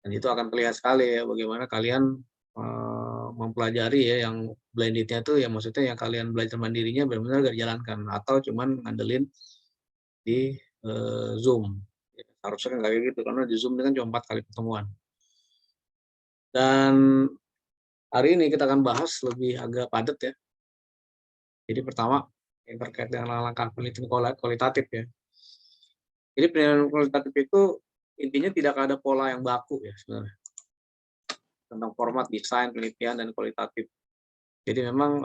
Dan itu akan terlihat sekali ya bagaimana kalian mempelajari ya yang blended-nya tuh ya maksudnya yang kalian belajar mandirinya benar-benar gak dijalankan atau cuman ngandelin di Zoom. Ya, harusnya kan kayak gitu karena di Zoom ini kan cuma 4 kali pertemuan. Dan hari ini kita akan bahas lebih agak padat ya. Jadi pertama yang terkait dengan langkah penelitian kualitatif ya. Jadi penelitian kualitatif itu intinya tidak ada pola yang baku ya sebenarnya tentang format, desain, penelitian, dan kualitatif. Jadi memang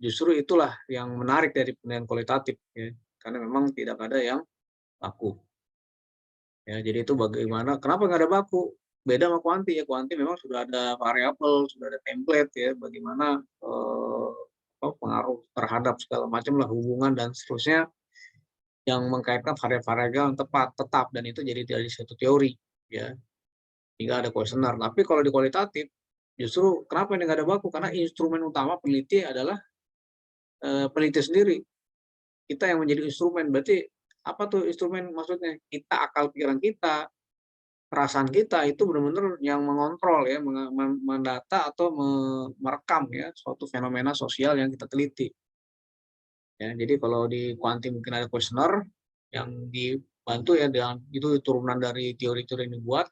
justru itulah yang menarik dari penelitian kualitatif ya, karena memang tidak ada yang baku. Ya, jadi itu bagaimana, kenapa nggak ada baku? Beda sama kuanti ya, kuanti memang sudah ada variabel, sudah ada template ya, bagaimana pengaruh terhadap segala macam lah hubungan dan seterusnya yang mengkaitkan variabel yang tetap dan itu jadi dari suatu teori ya, hingga ada kuesioner. Tapi kalau di kualitatif justru kenapa ini nggak ada baku? Karena instrumen utama peneliti adalah peneliti sendiri. Kita yang menjadi instrumen. Berarti apa tuh instrumen maksudnya? Kita, akal pikiran kita, perasaan kita itu benar-benar yang mengontrol ya, mendata atau merekam ya suatu fenomena sosial yang kita teliti. Ya, jadi kalau di kuanti mungkin ada kuesioner yang dibantu ya, itu turunan dari teori-teori yang dibuat,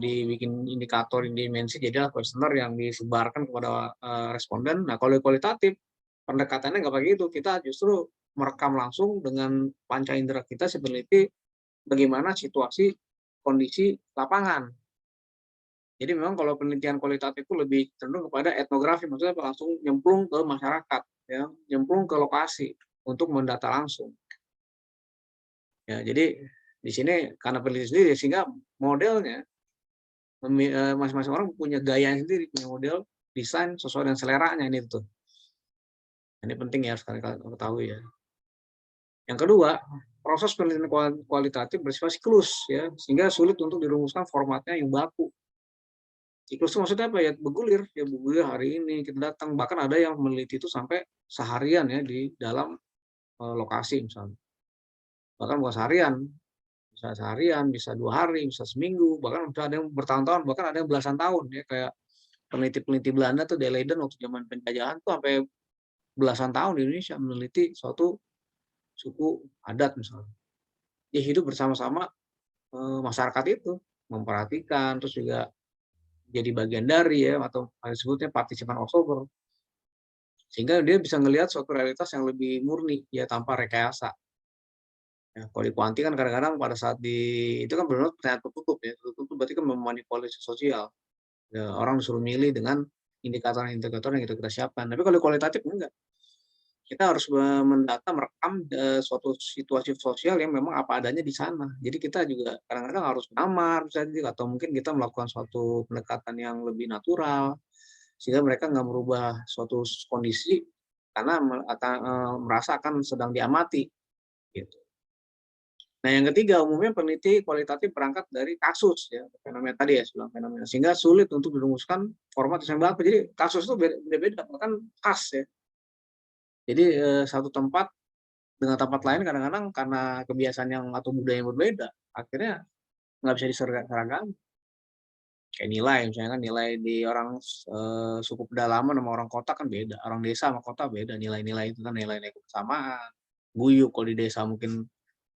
dibikin indikator dimensi, jadilah kuesioner yang disebarkan kepada responden. Nah, kalau kualitatif pendekatannya nggak pakai itu, kita justru merekam langsung dengan panca indera kita si peneliti bagaimana situasi kondisi lapangan. Jadi memang kalau penelitian kualitatif itu lebih cenderung kepada etnografi, maksudnya langsung nyemplung ke masyarakat, ya, nyemplung ke lokasi untuk mendata langsung. Ya, jadi di sini karena peneliti sendiri sehingga modelnya masing-masing orang punya gaya sendiri, punya model desain sesuai dengan seleranya ini tuh. Ini penting ya harus kalian ketahui ya. Yang kedua, proses penelitian kualitatif bersifat siklus ya, sehingga sulit untuk dirumuskan formatnya yang baku. Siklus itu maksudnya apa ya? Bergulir, ya bergulir hari ini kita datang. Bahkan ada yang meneliti itu sampai seharian ya di dalam lokasi misalnya. Bahkan bukan seharian, bisa seharian, bisa 2 hari, bisa seminggu, bahkan ada yang bertahun-tahun, bahkan ada yang belasan tahun ya kayak peneliti-peneliti Belanda tuh De Leiden waktu zaman penjajahan tuh sampai belasan tahun di Indonesia meneliti suatu suku adat misalnya. Dia hidup bersama-sama masyarakat itu, memperhatikan, terus juga jadi bagian dari ya atau disebutnya partisipan observer. Sehingga dia bisa ngelihat suatu realitas yang lebih murni ya tanpa rekayasa. Ya, kalau di kuanti kan kadang-kadang pada saat itu kan benar-benar pertanyaan tertutup ya, tertutup berarti kan memanipulasi sosial. Ya, orang disuruh milih dengan indikator-indikator yang kita siapkan. Tapi kalau kualitatif enggak. Kita harus mendata, merekam suatu situasi sosial yang memang apa adanya di sana. Jadi kita juga kadang-kadang harus menyamar misalnya, atau mungkin kita melakukan suatu pendekatan yang lebih natural, sehingga mereka nggak merubah suatu kondisi karena merasa akan sedang diamati. Gitu. Nah, yang ketiga, umumnya peneliti kualitatif berangkat dari kasus, ya, fenomena tadi ya, fenomena, sehingga sulit untuk dirumuskan format yang baku. Jadi kasus itu beda-beda, bahkan khas ya. Jadi satu tempat dengan tempat lain kadang-kadang karena kebiasaan yang atau budaya yang berbeda, akhirnya nggak bisa diseragam. Kayak nilai, misalnya kan nilai di orang suku pedalaman sama orang kota kan beda, orang desa sama kota beda, nilai-nilai itu kan nilai-nilai kebersamaan, guyup kalau di desa mungkin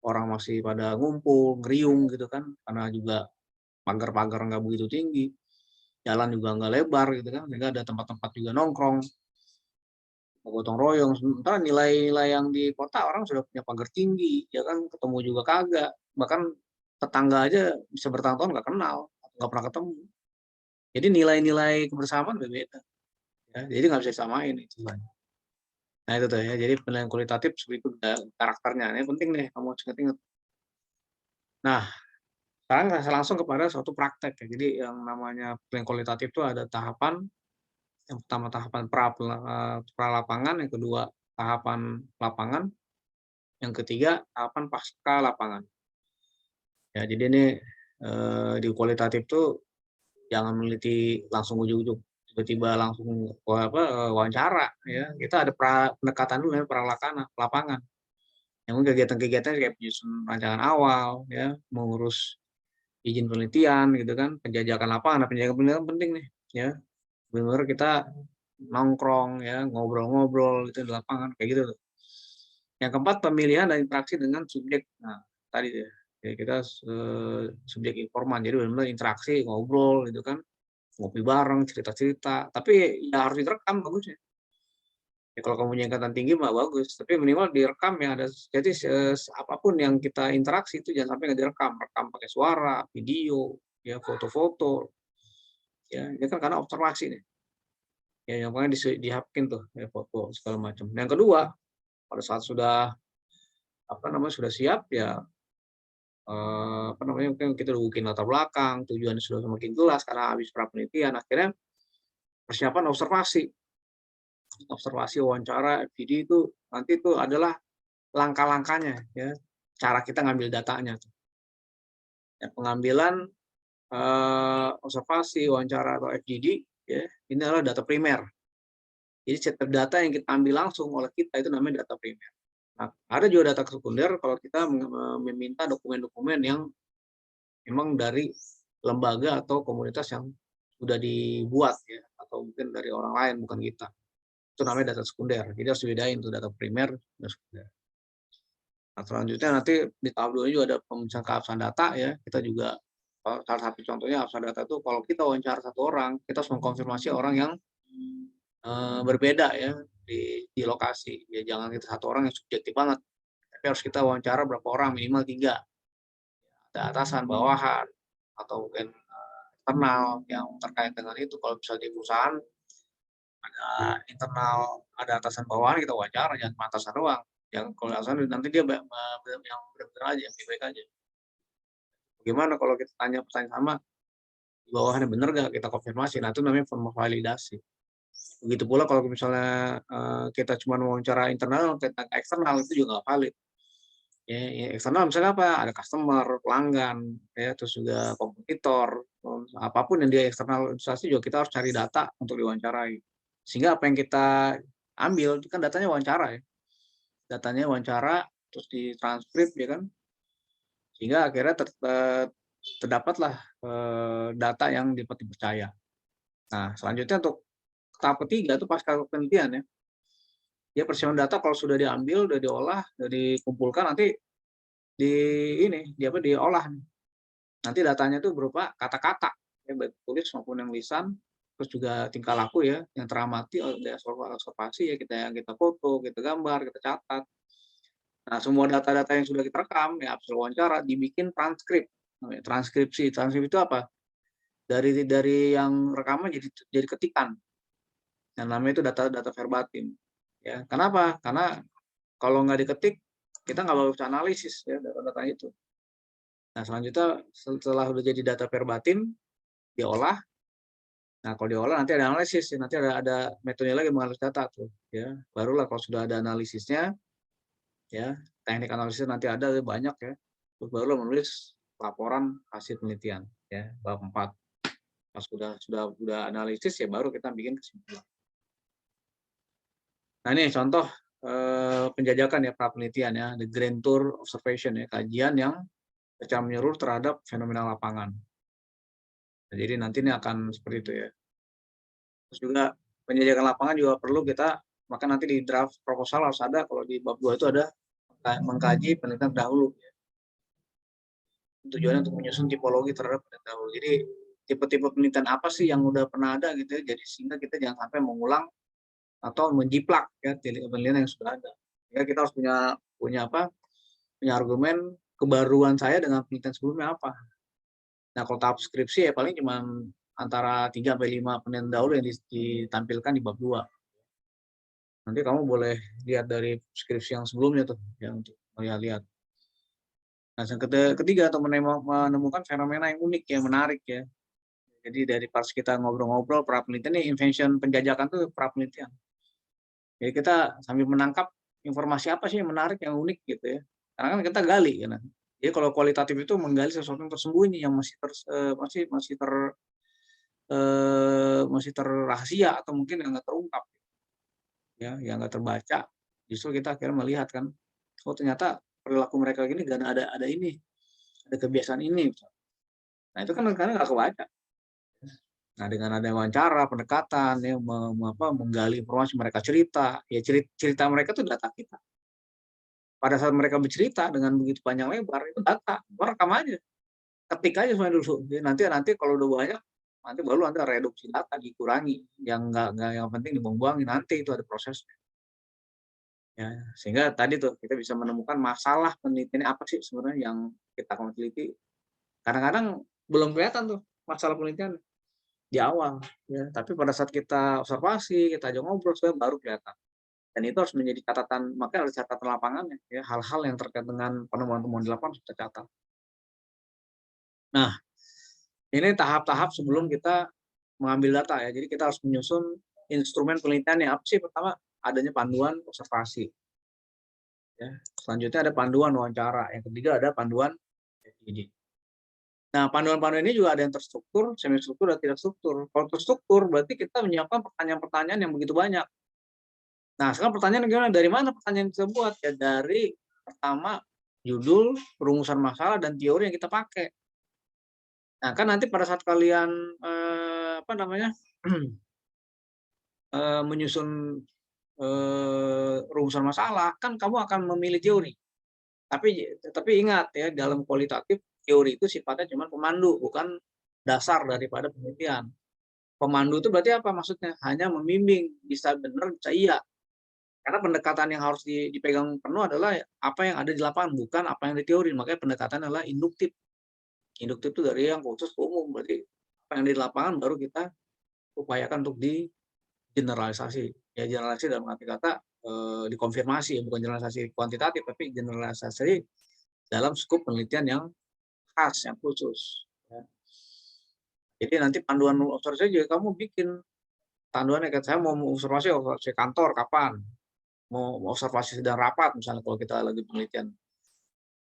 orang masih pada ngumpul, ngeriung gitu kan, karena juga pagar-pagar nggak begitu tinggi, jalan juga nggak lebar gitu kan, sehingga ada tempat-tempat juga nongkrong, gotong royong. Sementara nilai-nilai yang di kota orang sudah punya pagar tinggi, ya kan, ketemu juga kagak, bahkan tetangga aja bisa bertahun-tahun nggak kenal, nggak pernah ketemu. Jadi nilai-nilai kebersamaan berbeda, ya, jadi nggak bisa disamain itu. Nah itu tuh ya, jadi penilaian kualitatif seperti itu karakternya, ini penting nih kamu harus ingat-ingat. Nah, sekarang langsung kepada suatu praktek ya. Jadi yang namanya penilaian kualitatif itu ada tahapan, yang pertama tahapan pra lapangan, yang kedua tahapan lapangan, yang ketiga tahapan pasca lapangan. Ya, jadi ini di kualitatif tuh jangan meneliti langsung ujug-ujug, tiba-tiba langsung wawancara ya. Kita ada pendekatan dulu ya, lapangan. Yang kegiatan-kegiatan kayak penyusun rancangan awal ya, mengurus izin penelitian gitu kan, penjajakan lapangan. Nah, penjajakan penelitian penting nih, ya. Benar-benar kita nongkrong ya, ngobrol-ngobrol gitu di lapangan, kayak gitu tuh. Yang keempat, pemilihan dan interaksi dengan subjek. Nah, tadi ya, ya kita subjek informan, jadi benar-benar interaksi, ngobrol gitu kan, ngopi bareng, cerita-cerita, tapi ya harus direkam bagusnya. Ya kalau kamu punya ikatan tinggi mah bagus, tapi minimal direkam ya, jadi apapun yang kita interaksi itu jangan sampai nggak direkam, rekam pakai suara, video, ya foto-foto, ya ini kan karena observasi nih. Ya yang pokoknya dihapkin tuh ya foto segala macam. Yang kedua, pada saat sudah apa namanya sudah siap ya apa namanya mungkin kita udah bikin latar belakang, tujuannya sudah semakin jelas karena habis penelitian, akhirnya persiapan observasi. Observasi, wawancara, FGD itu nanti itu adalah langkah-langkahnya ya, cara kita ngambil datanya tuh. Ya, pengambilan observasi, wawancara atau FGD ya, ini adalah data primer. Jadi setiap data yang kita ambil langsung oleh kita itu namanya data primer. Nah, ada juga data sekunder kalau kita meminta dokumen-dokumen yang memang dari lembaga atau komunitas yang sudah dibuat ya, atau mungkin dari orang lain bukan kita. Itu namanya data sekunder. Jadi harus dibedain tuh data primer dan sekunder. Nah, selanjutnya nanti di tahap 2 juga ada pemeriksaan keabsahan data ya. Kita juga salah satu contohnya keabsahan data itu kalau kita wawancara satu orang, kita harus mengkonfirmasi orang yang berbeda ya di lokasi. Ya jangan kita satu orang yang subjektif banget. Tapi harus kita wawancara berapa orang, minimal 3. Ada atasan, bawahan, atau mungkin internal yang terkait dengan itu. Kalau misalnya di perusahaan ada internal, ada atasan bawahan, kita wawancara, jangan cuma atasan doang. Yang kalau atasan nanti dia yang benar-benar aja, yang baik aja. Bagaimana kalau kita tanya pertanyaan sama, di bawahannya benar nggak, kita konfirmasi. Nah itu namanya formal validasi. Begitu pula kalau misalnya kita cuma wawancara internal, tentang eksternal itu juga nggak valid. Ya, eksternal misalnya apa? Ada customer, pelanggan, ya, terus juga kompetitor, apapun yang dia eksternal investasi juga kita harus cari data untuk diwawancarai. Sehingga apa yang kita ambil itu kan datanya wawancara ya. Datanya wawancara terus ditranskrip ya kan. Sehingga akhirnya terdapatlah data yang dapat dipercaya. Nah, selanjutnya untuk tahap ketiga itu pasca penelitian ya. Ya persiapan data kalau sudah diambil, sudah diolah, sudah dikumpulkan nanti diolah. Nanti datanya itu berupa kata-kata, ya, baik tulis maupun yang lisan, terus juga tingkah laku ya, yang teramati oleh observasi ya kita foto, kita gambar, kita catat. Nah, semua data-data yang sudah kita rekam, ya hasil wawancara, dibikin transkrip. Transkripsi. Transkrip itu apa? Dari yang rekaman jadi ketikan. Yang namanya itu data-data verbatim. Ya, kenapa? Karena kalau nggak diketik, kita nggak bisa analisis ya data-data itu. Nah, selanjutnya setelah udah jadi data verbatim, diolah. Nah, kalau diolah nanti ada analisis, nanti ada metode lagi menganalisis data tuh, ya. Barulah kalau sudah ada analisisnya, ya, teknik analisis nanti ada banyak ya. Terus barulah menulis laporan hasil penelitian, ya, bab 4. Pas sudah analisis ya baru kita bikin kesimpulan. Nah, ini contoh penjajakan ya pra penelitian ya, the Grand Tour Observation ya, kajian yang secara menyeluruh terhadap fenomena lapangan. Nah, jadi nanti ini akan seperti itu ya. Terus juga penjajakan lapangan juga perlu kita, maka nanti di draft proposal harus ada, kalau di bab 2 itu ada mengkaji penelitian dahulu. Ya. Tujuannya untuk menyusun tipologi terhadap penelitian dahulu. Jadi tipe-tipe penelitian apa sih yang udah pernah ada gitu ya, jadi sehingga kita jangan sampai mengulang atau menjiplak ya penelitian yang sudah ada. Ya kita harus punya argumen kebaruan saya dengan penelitian sebelumnya apa. Nah, kalau tahap skripsi ya paling cuma antara 3 sampai 5 penelitian dahulu yang ditampilkan di bab 2. Nanti kamu boleh lihat dari skripsi yang sebelumnya tuh, ya untuk lihat. Nah, yang ketiga untuk menemukan fenomena yang unik, yang menarik ya. Jadi dari pas kita ngobrol-ngobrol pra penelitian ini invention penjajakan tuh pra penelitian. Jadi kita sambil menangkap informasi apa sih yang menarik, yang unik gitu ya. Karena kan kita gali ya. Jadi kalau kualitatif itu menggali sesuatu yang tersembunyi yang masih terrahasia atau mungkin yang nggak terungkap ya, yang nggak terbaca. Justru kita akhirnya melihat kan, oh ternyata perilaku mereka gini karena ada ini, ada kebiasaan ini. Nah itu kan kadang nggak kebaca. Nah dengan ada wawancara, pendekatan, ya, menggali informasi, mereka cerita, ya cerita mereka itu data kita. Pada saat mereka bercerita dengan begitu panjang lebar, itu data, rekam aja, ketik aja semuanya dulu. Jadi nanti kalau udah banyak, nanti baru ada reduksi data, dikurangi, yang nggak yang penting dibuang-buangin, nanti itu ada prosesnya. Ya, sehingga tadi tuh kita bisa menemukan masalah penelitiannya apa sih sebenarnya yang kita akan teliti. Kadang-kadang belum kelihatan tuh masalah penelitian di awal, ya. Tapi pada saat kita observasi, kita ajak ngobrol, sebenarnya baru kelihatan. Dan itu harus menjadi catatan, makanya harus catatan lapangannya, ya. Hal-hal yang terkait dengan penemuan-penemuan di lapangan harus kita catat. Nah, ini tahap-tahap sebelum kita mengambil data ya. Jadi kita harus menyusun instrumen penelitian yang apa sih? Pertama, adanya panduan observasi. Ya. Selanjutnya ada panduan wawancara. Yang ketiga ada panduan FGD. Nah, panduan-panduan ini juga ada yang terstruktur, semi struktur, dan tidak struktur. Kalau terstruktur berarti kita menyiapkan pertanyaan-pertanyaan yang begitu banyak. Nah, sekarang pertanyaan gimana? Dari mana pertanyaan kita buat? Ya dari pertama judul, perumusan masalah, dan teori yang kita pakai. Nah, kan nanti pada saat kalian menyusun rumusan masalah, kan kamu akan memilih teori. Tapi ingat ya, dalam kualitatif teori itu sifatnya cuma pemandu, bukan dasar daripada penelitian. Pemandu itu berarti apa maksudnya? Hanya membimbing, bisa benar, bisa iya. Karena pendekatan yang harus dipegang penuh adalah apa yang ada di lapangan, bukan apa yang di teori. Makanya pendekatan adalah induktif. Induktif itu dari yang khusus ke umum. Berarti apa yang di lapangan baru kita upayakan untuk digeneralisasi. Ya generalisasi dalam arti kata dikonfirmasi, bukan generalisasi kuantitatif, tapi generalisasi dalam skup penelitian yang khas, yang khusus. Ya. Jadi nanti panduan observasi juga kamu bikin panduannya, kayak saya mau observasi kantor kapan, mau observasi sedang rapat misalnya kalau kita lagi penelitian.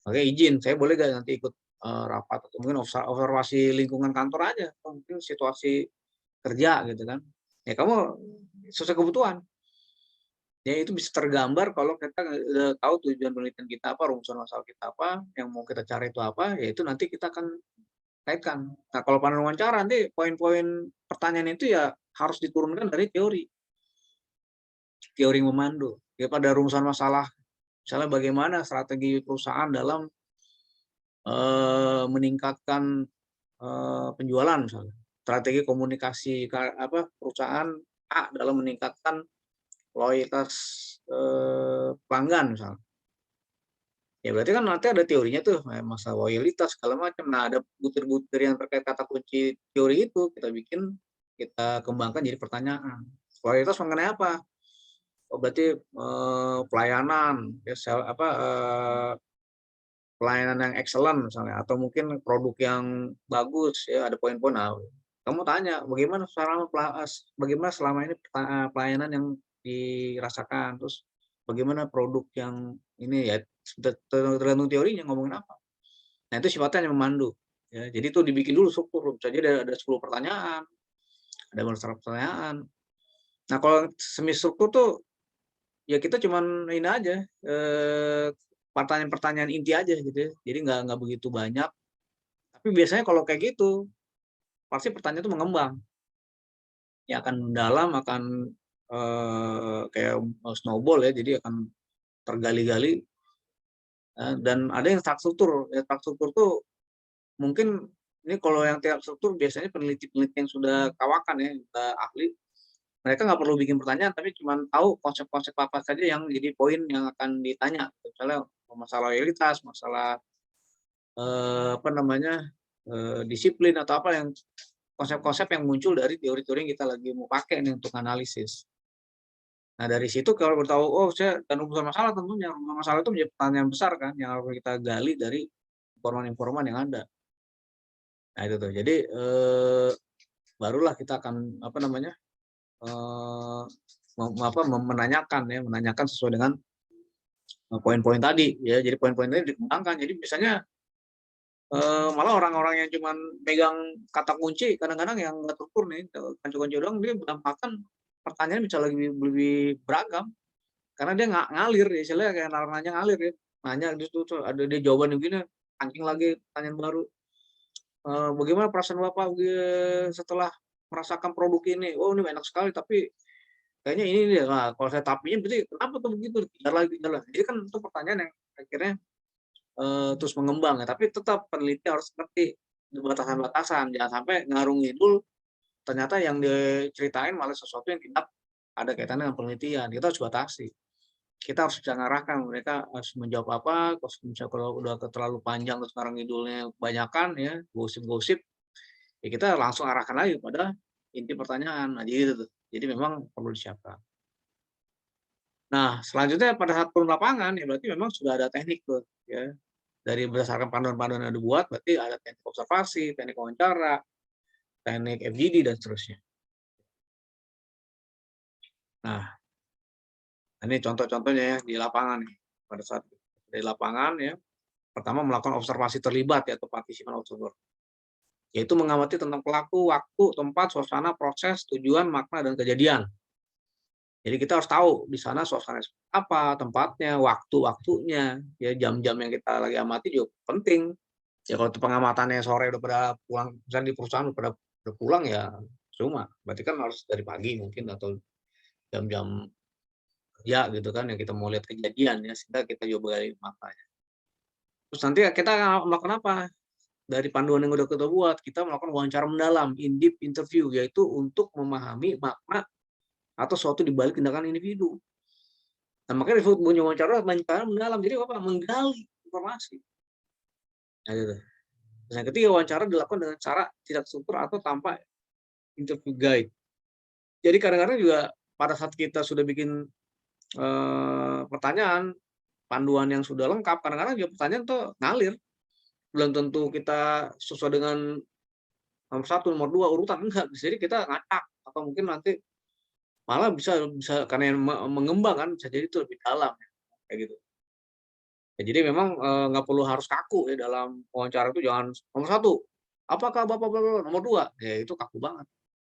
Oke, izin, saya boleh gak nanti ikut rapat, atau mungkin observasi lingkungan kantor aja, atau mungkin situasi kerja gitu kan. Ya kamu sesuai kebutuhan. Ya itu bisa tergambar kalau kita udah tahu tujuan penelitian kita apa, rumusan masalah kita apa, yang mau kita cari itu apa, ya itu nanti kita akan kaitkan. Nah kalau panel wawancara nanti poin-poin pertanyaan itu ya harus diturunkan dari teori memandu. Ya pada rumusan masalah, misalnya bagaimana strategi perusahaan dalam meningkatkan penjualan misalnya, strategi komunikasi perusahaan A dalam meningkatkan loyalitas pelanggan misalnya. Ya berarti kan nanti ada teorinya tuh, masalah loyalitas segala macam. Nah ada butir-butir yang terkait kata kunci teori itu kita kembangkan jadi pertanyaan. Loyalitas mengenai apa? Oh, berarti pelayanan, ya, pelayanan yang excellent misalnya, atau mungkin produk yang bagus, ya ada poin-poin. Nah, kamu tanya bagaimana selama ini pelayanan yang dirasakan, terus bagaimana produk yang ini, ya tergantung teorinya ngomongin apa. Nah itu sifatnya yang memandu. Ya, jadi itu dibikin dulu struktur, bisa jadi ada 10 pertanyaan, ada beberapa pertanyaan. Nah kalau semi struktur tuh ya kita cuman ini aja, pertanyaan-pertanyaan inti aja gitu ya. Jadi nggak begitu banyak. Tapi biasanya kalau kayak gitu, pasti pertanyaan itu mengembang. Ya akan mendalam, akan kayak snowball ya, jadi akan tergali-gali. Dan ada yang struktur. Ya, struktur tuh mungkin ini kalau yang tidak struktur biasanya peneliti-peneliti yang sudah kawakan ya, sudah ahli, mereka nggak perlu bikin pertanyaan, tapi cuma tahu konsep-konsep apa saja yang jadi poin yang akan ditanya. Misalnya masalah loyalitas, masalah disiplin atau apa yang konsep-konsep yang muncul dari teori-teori yang kita lagi mau pakai nih untuk analisis. Nah dari situ kalau bertahu, oh saya dan rumusan masalah, tentunya rumusan masalah itu menjadi pertanyaan besar kan yang harus kita gali dari informan-informan yang ada. Nah itu tuh. Jadi barulah kita akan menanyakan sesuai dengan poin-poin tadi ya. Jadi poin-poin tadi dikembangkan. Jadi biasanya malah orang-orang yang cuma megang kata kunci, kadang-kadang yang nggak terukur nih, kunci-kunci doang, dia menambahkan pertanyaan bisa lebih beragam karena dia nggak ngalir, istilahnya kayak nanya ngalir ya, nanya itu tuh ada dia jawaban yang begini, anjing lagi pertanyaan baru. Bagaimana perasaan Bapak setelah merasakan produk ini? Oh, ini enak sekali, tapi kayaknya ini dia. Nah, kalau saya tapinya berarti kenapa tuh begitu? Kejar lagi, kejar lagi. Jadi kan itu pertanyaan yang akhirnya terus mengembang ya, tapi tetap peneliti harus ngerti batasan-batasan, jangan sampai ngarung ngidul, ternyata yang diceritain malah sesuatu yang tidak ada kaitannya dengan penelitian. Kita harus batasi. Kita harus bisa ngarahkan mereka harus menjawab apa, misalnya kalau udah terlalu panjang terus ngarang ngidulnya kebanyakan ya, gosip-gosip, ya kita langsung arahkan lagi pada inti pertanyaan. Nah, gitu tuh. Jadi memang perlu disiapkan. Nah, selanjutnya pada saat turun lapangan, ya berarti memang sudah ada teknik tuh, ya. Dari berdasarkan panduan-panduan yang dibuat, berarti ada teknik observasi, teknik wawancara, teknik FGD, dan seterusnya. Nah, ini contoh-contohnya ya di lapangan nih. Pada saat di lapangan ya, pertama melakukan observasi terlibat ya, atau partisipan observer. Yaitu mengamati tentang pelaku, waktu, tempat, suasana, proses, tujuan, makna, dan kejadian. Jadi kita harus tahu di sana suasana apa, tempatnya, waktu-waktunya, ya jam-jam yang kita lagi amati juga penting. Ya kalau pengamatannya sore udah pada pulang, misalnya di perusahaan udah pulang ya cuma. Berarti kan harus dari pagi mungkin atau jam-jam kerja gitu kan yang kita mau lihat kejadian ya, sehingga kita coba gali maknanya. Terus nanti kita melakukan apa? Dari panduan yang udah kita buat, kita melakukan wawancara mendalam, in-depth interview, yaitu untuk memahami makna atau suatu di balik tindakan individu. Nah, makanya disebut punya wawancara mendalam. Jadi apa? Menggali informasi. Nah, gitu. Nah, ketika wawancara dilakukan dengan cara tidak struktur atau tanpa interview guide. Jadi kadang-kadang juga pada saat kita sudah bikin pertanyaan, panduan yang sudah lengkap, kadang-kadang juga pertanyaan tuh ngalir. Belum tentu kita sesuai dengan nomor satu, nomor dua urutan, enggak. Jadi kita ngacak atau mungkin nanti malah bisa bisa karena yang mengembang kan bisa jadi itu lebih dalam kayak gitu. Ya, jadi memang nggak perlu harus kaku ya dalam wawancara itu jangan nomor satu, apakah bapak bla bla, nomor dua, ya itu kaku banget.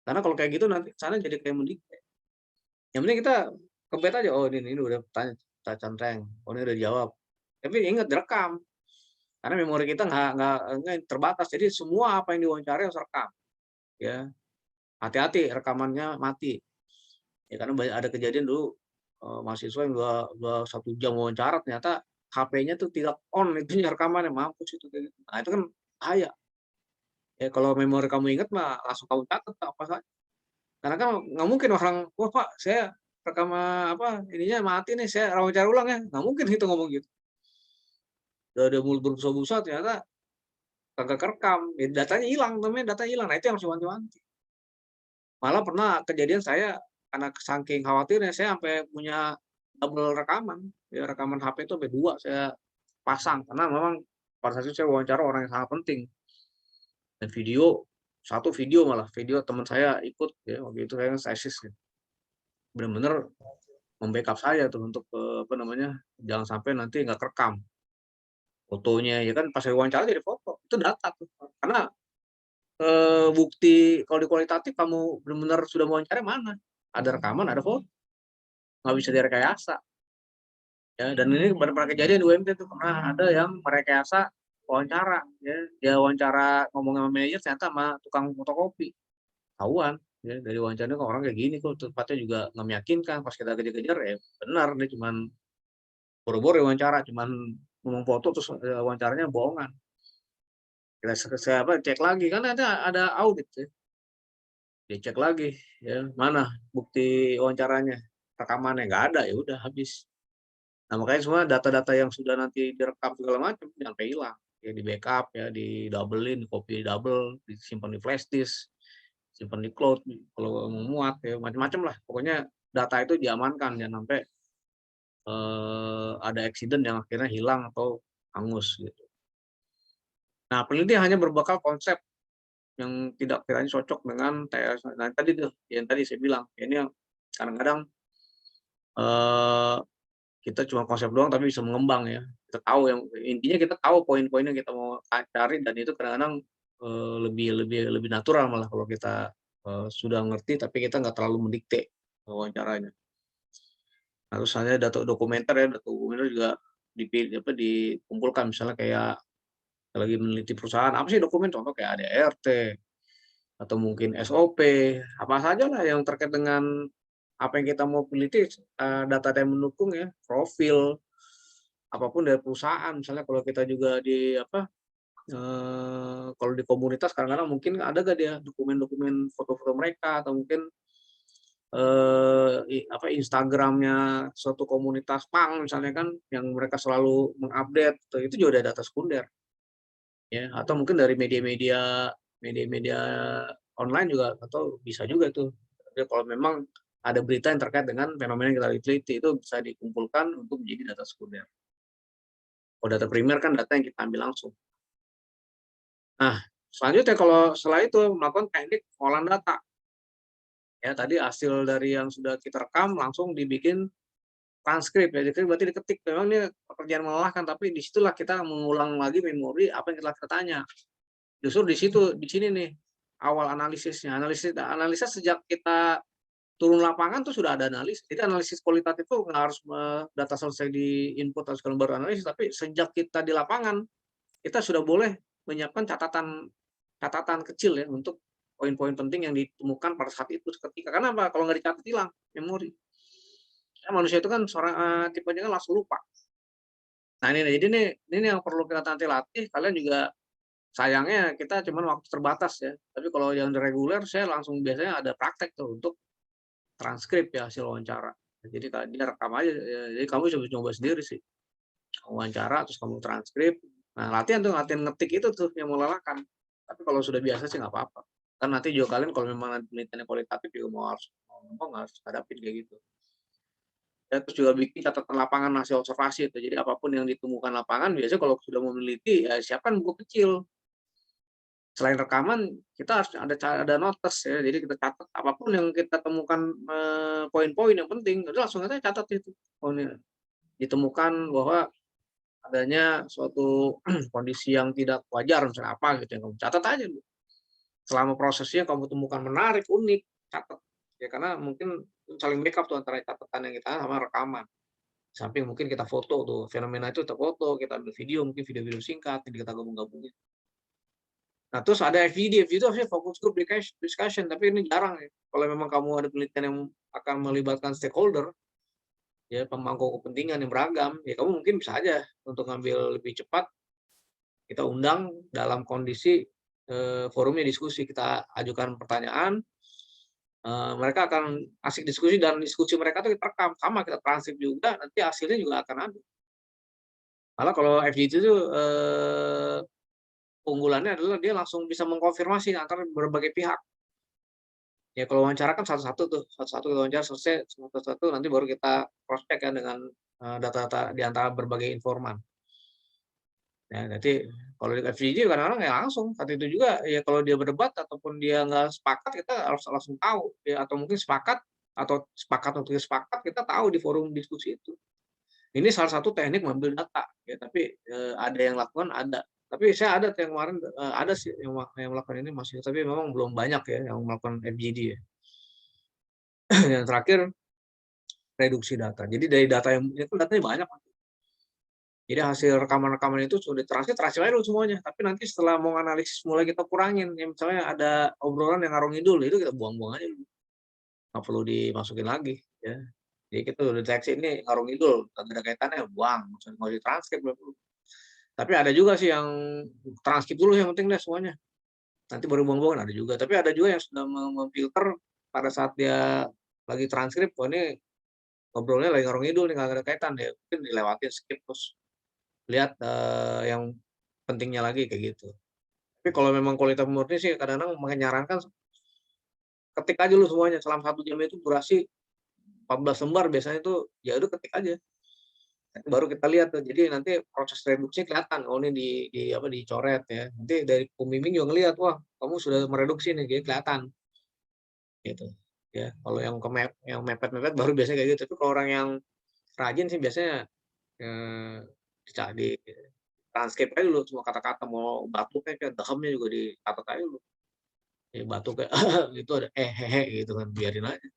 Karena kalau kayak gitu nanti sana jadi kayak mendikte. Yang penting kita kebet aja, oh ini udah tanya kita centeng, oh ini udah dijawab. Tapi ingat direkam, karena memori kita nggak terbatas. Jadi semua apa yang diwawancarai harus rekam, ya. Hati-hati rekamannya mati. Ya karena ada kejadian dulu mahasiswa yang dua 1 jam wawancara ternyata HP-nya tuh tidak on itunya rekamannya, mampus itu kayak gitu. Nah itu kan bahaya. Ya kalau memori kamu ingat mah langsung kamu catat apa saja. Karena kan nggak mungkin orang, "Wah Pak, saya rekaman apa, ininya mati nih, saya wawancara ulang ya." Nggak mungkin itu ngomong gitu. Udah mulut berbusa-busa ternyata kagak kerekam, ya datanya hilang, namanya data hilang. Nah itu yang harus diwanti-wanti. Malah pernah kejadian saya karena saking khawatirnya saya sampai punya double rekaman, ya rekaman HP itu sampai 2 saya pasang, karena memang pada saat itu saya wawancara orang yang sangat penting. Dan satu video malah, video teman saya ikut ya, waktu itu saya tesis gitu. Benar-benar membackup saya tuh untuk, apa namanya, jangan sampai nanti nggak kerekam. Fotonya ya kan pas saya wawancara jadi foto, itu data tuh. Karena, bukti kalau di kualitatif kamu benar-benar sudah wawancara mana, ada rekaman, ada foto, nggak bisa direkayasa. Ya, dan ini pernah kejadian di UMT tuh, pernah ada yang merekayasa wawancara, ya. Dia wawancara ngomong sama manajer ternyata sama tukang fotokopi. Ketahuan, ya dari wawancaranya kok orang kayak gini kok tempatnya juga nggak meyakinkan, pas kita kejar-kejar ya benar dia cuman boro-boro wawancara, cuman ngomong foto terus, wawancaranya bohongan. Saya cek lagi, kan ada audit ya, dicek lagi ya, mana bukti wawancaranya, rekamannya nggak ada, ya udah habis. Nah, makanya semua data-data yang sudah nanti direkam segala macam jangan sampai hilang, ya di-backup ya, di-double-in, copy double, disimpan di flash disk, simpan di cloud kalau mau muat ya, macam-macam lah. Pokoknya data itu diamankan jangan sampai, ada accident yang akhirnya hilang atau hangus gitu. Nah, peneliti hanya berbekal konsep yang tidak kiranya cocok dengan TS. Nah, tadi tuh yang tadi saya bilang, ini yang kadang-kadang, eee kita cuma konsep doang tapi bisa mengembang ya. Kita tahu yang intinya kita tahu poin-poin yang kita mau cari dan itu kadang-kadang, lebih lebih lebih natural malah kalau kita, sudah ngerti tapi kita nggak terlalu mendikte wawancaranya. Nah, terus data dokumenter ya, data dokumenter juga dikumpulkan misalnya kayak, lagi meneliti perusahaan, apa sih dokumen, contoh kayak ADRT, atau mungkin SOP, apa saja lah yang terkait dengan apa yang kita mau teliti, data yang mendukung ya, profil, apapun dari perusahaan. Misalnya kalau kita juga di apa, kalau di komunitas kadang-kadang mungkin ada nggak dia dokumen-dokumen foto-foto mereka, atau mungkin apa, Instagramnya suatu komunitas punk misalnya kan, yang mereka selalu mengupdate, itu juga ada data sekunder, ya. Atau mungkin dari media-media online juga, atau bisa juga tuh. Jadi kalau memang ada berita yang terkait dengan fenomena yang kita teliti, itu bisa dikumpulkan untuk menjadi data sekunder. Kalau data primer kan data yang kita ambil langsung. Nah, selanjutnya kalau setelah itu melakukan teknik pengolahan data. Ya, tadi hasil dari yang sudah kita rekam langsung dibikin transkrip ya, jadi berarti diketik. Memang ini pekerjaan melelahkan, tapi disitulah kita mengulang lagi memori apa yang kita tanya. Justru di situ, di sini nih awal analisisnya. Analisa sejak kita turun lapangan tuh sudah ada analisis. Jadi analisis kualitatif tuh nggak harus data selesai di input atau sekarang baru analisis, tapi sejak kita di lapangan kita sudah boleh menyiapkan catatan kecil ya untuk poin-poin penting yang ditemukan pada saat itu ketika. Karena apa? Kalau nggak dicatat hilang memori. Ya, manusia itu kan seorang tipenya kan langsung lupa. Nah ini nih, jadi ini yang perlu kita nanti latih. Kalian juga sayangnya kita cuma waktu terbatas ya. Tapi kalau yang reguler saya langsung biasanya ada praktek tuh untuk transkrip ya hasil wawancara. Jadi dia rekam aja. Ya, jadi kamu coba sendiri sih. Wawancara terus kamu transkrip. Nah latihan ngetik itu tuh yang melelahkan. Tapi kalau sudah biasa sih nggak apa-apa. Kan nanti juga kalian kalau memang penelitiannya kualitatif juga harus hadapin kayak gitu. Ya, terus juga bikin catatan lapangan hasil observasi itu. Jadi apapun yang ditemukan lapangan, biasanya kalau sudah mau meneliti, ya siapkan buku kecil. Selain rekaman, kita harus ada notes ya. Jadi kita catat apapun yang kita temukan, poin-poin yang penting, udah langsung aja catat itu. Oh, ini ditemukan bahwa adanya suatu kondisi yang tidak wajar, misalnya apa gitu, yang kamu catat aja. Selama prosesnya kamu temukan menarik, unik, catat. Ya karena mungkin saling backup tuh antara catatan yang kita sama rekaman. Samping mungkin kita foto tuh, fenomena itu kita foto, kita ambil video, mungkin video-video singkat, jadi kita gabung-gabungin. Nah, terus ada FGD itu harusnya fokus group discussion, tapi ini jarang ya. Kalau memang kamu ada penelitian yang akan melibatkan stakeholder, ya pemangku kepentingan yang beragam, ya kamu mungkin bisa aja untuk ngambil lebih cepat, kita undang dalam kondisi forumnya diskusi, kita ajukan pertanyaan, mereka akan asik diskusi, dan diskusi mereka tuh kita rekam, sama kita transkrip juga, nanti hasilnya juga akan ada. Malah kalau FGD itu keunggulannya adalah dia langsung bisa mengkonfirmasi antara berbagai pihak. Ya kalau wawancara kan satu-satu tuh, satu-satu kita wawancara selesai, satu-satu nanti baru kita cross check kan dengan data-data di antara berbagai informan. Ya, nanti kalau di FGD kadang-kadang ya langsung saat itu juga ya, kalau dia berdebat ataupun dia nggak sepakat, kita harus langsung tahu ya, atau mungkin sepakat untuk sepakat, kita tahu di forum diskusi itu. Ini salah satu teknik mengambil data ya, tapi ada yang lakukan, ada. Tapi saya ada yang kemarin, ada sih yang melakukan ini masih, tapi memang belum banyak ya yang melakukan FGD ya. Yang terakhir reduksi data. Jadi dari data yang itu datanya banyak. Jadi hasil rekaman-rekaman itu sudah transkrip aja dulu semuanya. Tapi nanti setelah mau analisis mulai kita kurangin. Ya, misalnya ada obrolan yang ngarung ngidul, itu kita buang-buang aja dulu. Nggak perlu dimasukin lagi ya. Jadi kita udah deteksi ini ngarung ngidul, nggak ada kaitannya, buang. Nggak usah transkrip dulu. Tapi ada juga sih yang transkrip dulu yang penting deh semuanya. Nanti baru buang-buang ada juga. Tapi ada juga yang sudah memfilter pada saat dia lagi transkrip, oh ini ngobrolnya lagi ngarung ngidul nih, nggak ada kaitan ya. Mungkin dilewatin, skip, terus lihat yang pentingnya lagi kayak gitu. Tapi kalau memang kualitas murni sih kadang-kadang menyarankan ketik aja lu semuanya selama 1 jam, itu durasi 14 lembar biasanya itu, ya udah ketik aja. Nanti baru kita lihat tuh. Jadi nanti proses reduksinya kelihatan, oh ini apa dicoret ya. Nanti dari pembimbing juga ngelihat, wah kamu sudah mereduksi nih, jadi kelihatan. Gitu. Ya, kalau yang mepet-mepet baru biasanya kayak gitu. Tapi kalau orang yang rajin sih biasanya di transkrip aja dulu semua kata-kata, mau batuknya kayak dahemnya juga dicatat aja dulu. Ya batuknya itu ada hehe gitu kan, biarin aja.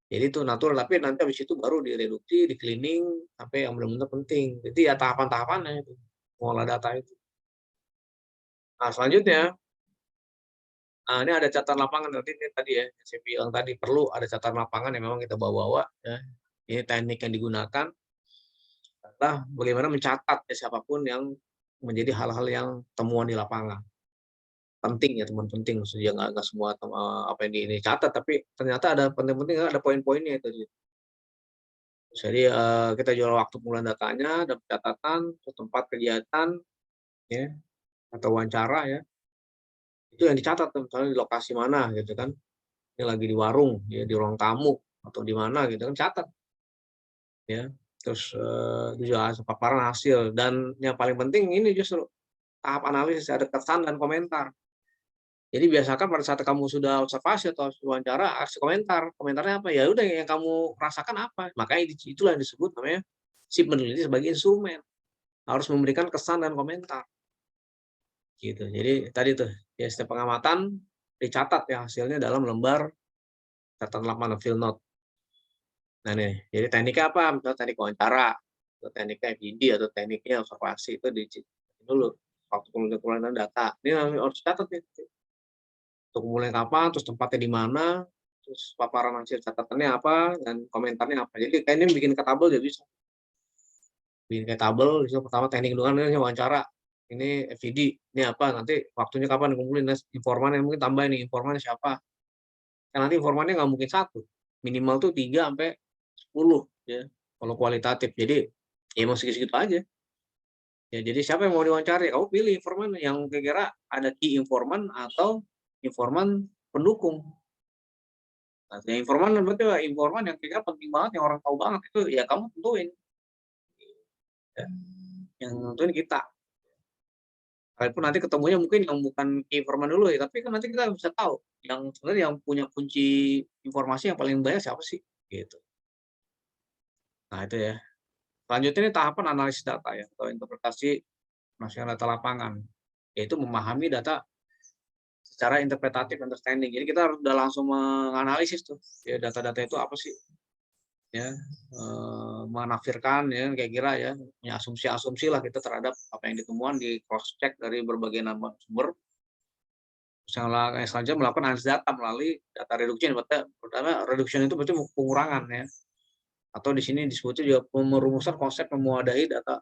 Jadi itu natural, tapi nanti habis itu baru direduksi, di-cleaning sampai yang benar-benar penting. Jadi ya tahapan-tahapannya itu, mengolah data itu. Nah, selanjutnya, ini ada catatan lapangan tadi ya, yang saya bilang tadi perlu ada catatan lapangan yang memang kita bawa-bawa ya. Ini teknik yang digunakan adalah bagaimana mencatat ya siapapun yang menjadi hal-hal yang temuan di lapangan. Penting ya, teman penting, maksudnya nggak semua apa yang dicatat, tapi ternyata ada penting-penting, ada poin-poinnya itu. Jadi, kita jual waktu pengumpulan datanya, ada catatan, terus tempat kegiatan, ya, atau wawancara ya, itu yang dicatat tuh, misalnya di lokasi mana gitu kan, ini lagi di warung, ya di ruang tamu, atau di mana gitu kan, catat ya. Terus, itu juga paparan hasil, dan yang paling penting ini justru tahap analisis, ada kesan dan komentar. Jadi biasakan pada saat kamu sudah observasi atau wawancara, kasih komentar. Komentarnya apa? Ya udah yang kamu rasakan apa. Makanya itulah yang disebut namanya si peneliti sebagai instrumen. Harus memberikan kesan dan komentar. Gitu. Jadi tadi tuh, ya setiap pengamatan dicatat ya hasilnya dalam lembar catatan lapangan field note. Nah nih, jadi tekniknya apa? Misalnya teknik wawancara, atau tekniknya FGD, atau tekniknya observasi itu dulu. Waktu pengumpulan data. Ini harus dicatat nih. Untuk mulai kapan, terus tempatnya di mana, terus paparan hasil catatannya apa, dan komentarnya apa. Jadi kayak ini bikin ke tabel ya bisa. Bikin kayak tabel, bisa pertama teknik dulu kan ini wawancara, ini FVD, ini apa, nanti waktunya kapan dikumpulin, informan yang mungkin tambah ini, informannya siapa. Kan nanti informannya nggak mungkin satu, minimal tuh 3 sampai 10 ya, kalau kualitatif. Jadi ya emang segitu-segitu aja. Ya jadi siapa yang mau diwawancari, kamu pilih informan yang kira-kira ada key informan atau informan pendukung. Nah, yang informan berarti informan yang kira penting banget, yang orang tahu banget itu ya kamu tentuin, ya, yang nentuin kita. Walaupun nanti ketemunya mungkin yang bukan informan dulu ya, tapi kan nanti kita bisa tahu yang sebenarnya yang punya kunci informasi yang paling banyak siapa sih, gitu. Nah itu ya. Selanjutnya ini tahapan analisis data ya, atau interpretasi nasional data lapangan, yaitu memahami data secara interpretatif understanding. Jadi kita harus udah langsung menganalisis tuh, ya data-data itu apa sih, ya, menafsirkan ya kira-kira ya, punya asumsi-asumsi lah kita terhadap apa yang ditemukan, di cross check dari berbagai nama sumber. Terus yang selanjutnya melakukan analisis data melalui data reduction. Pertama reduction itu berarti pengurangan ya, atau di sini disebutnya juga merumusan konsep memuadahi data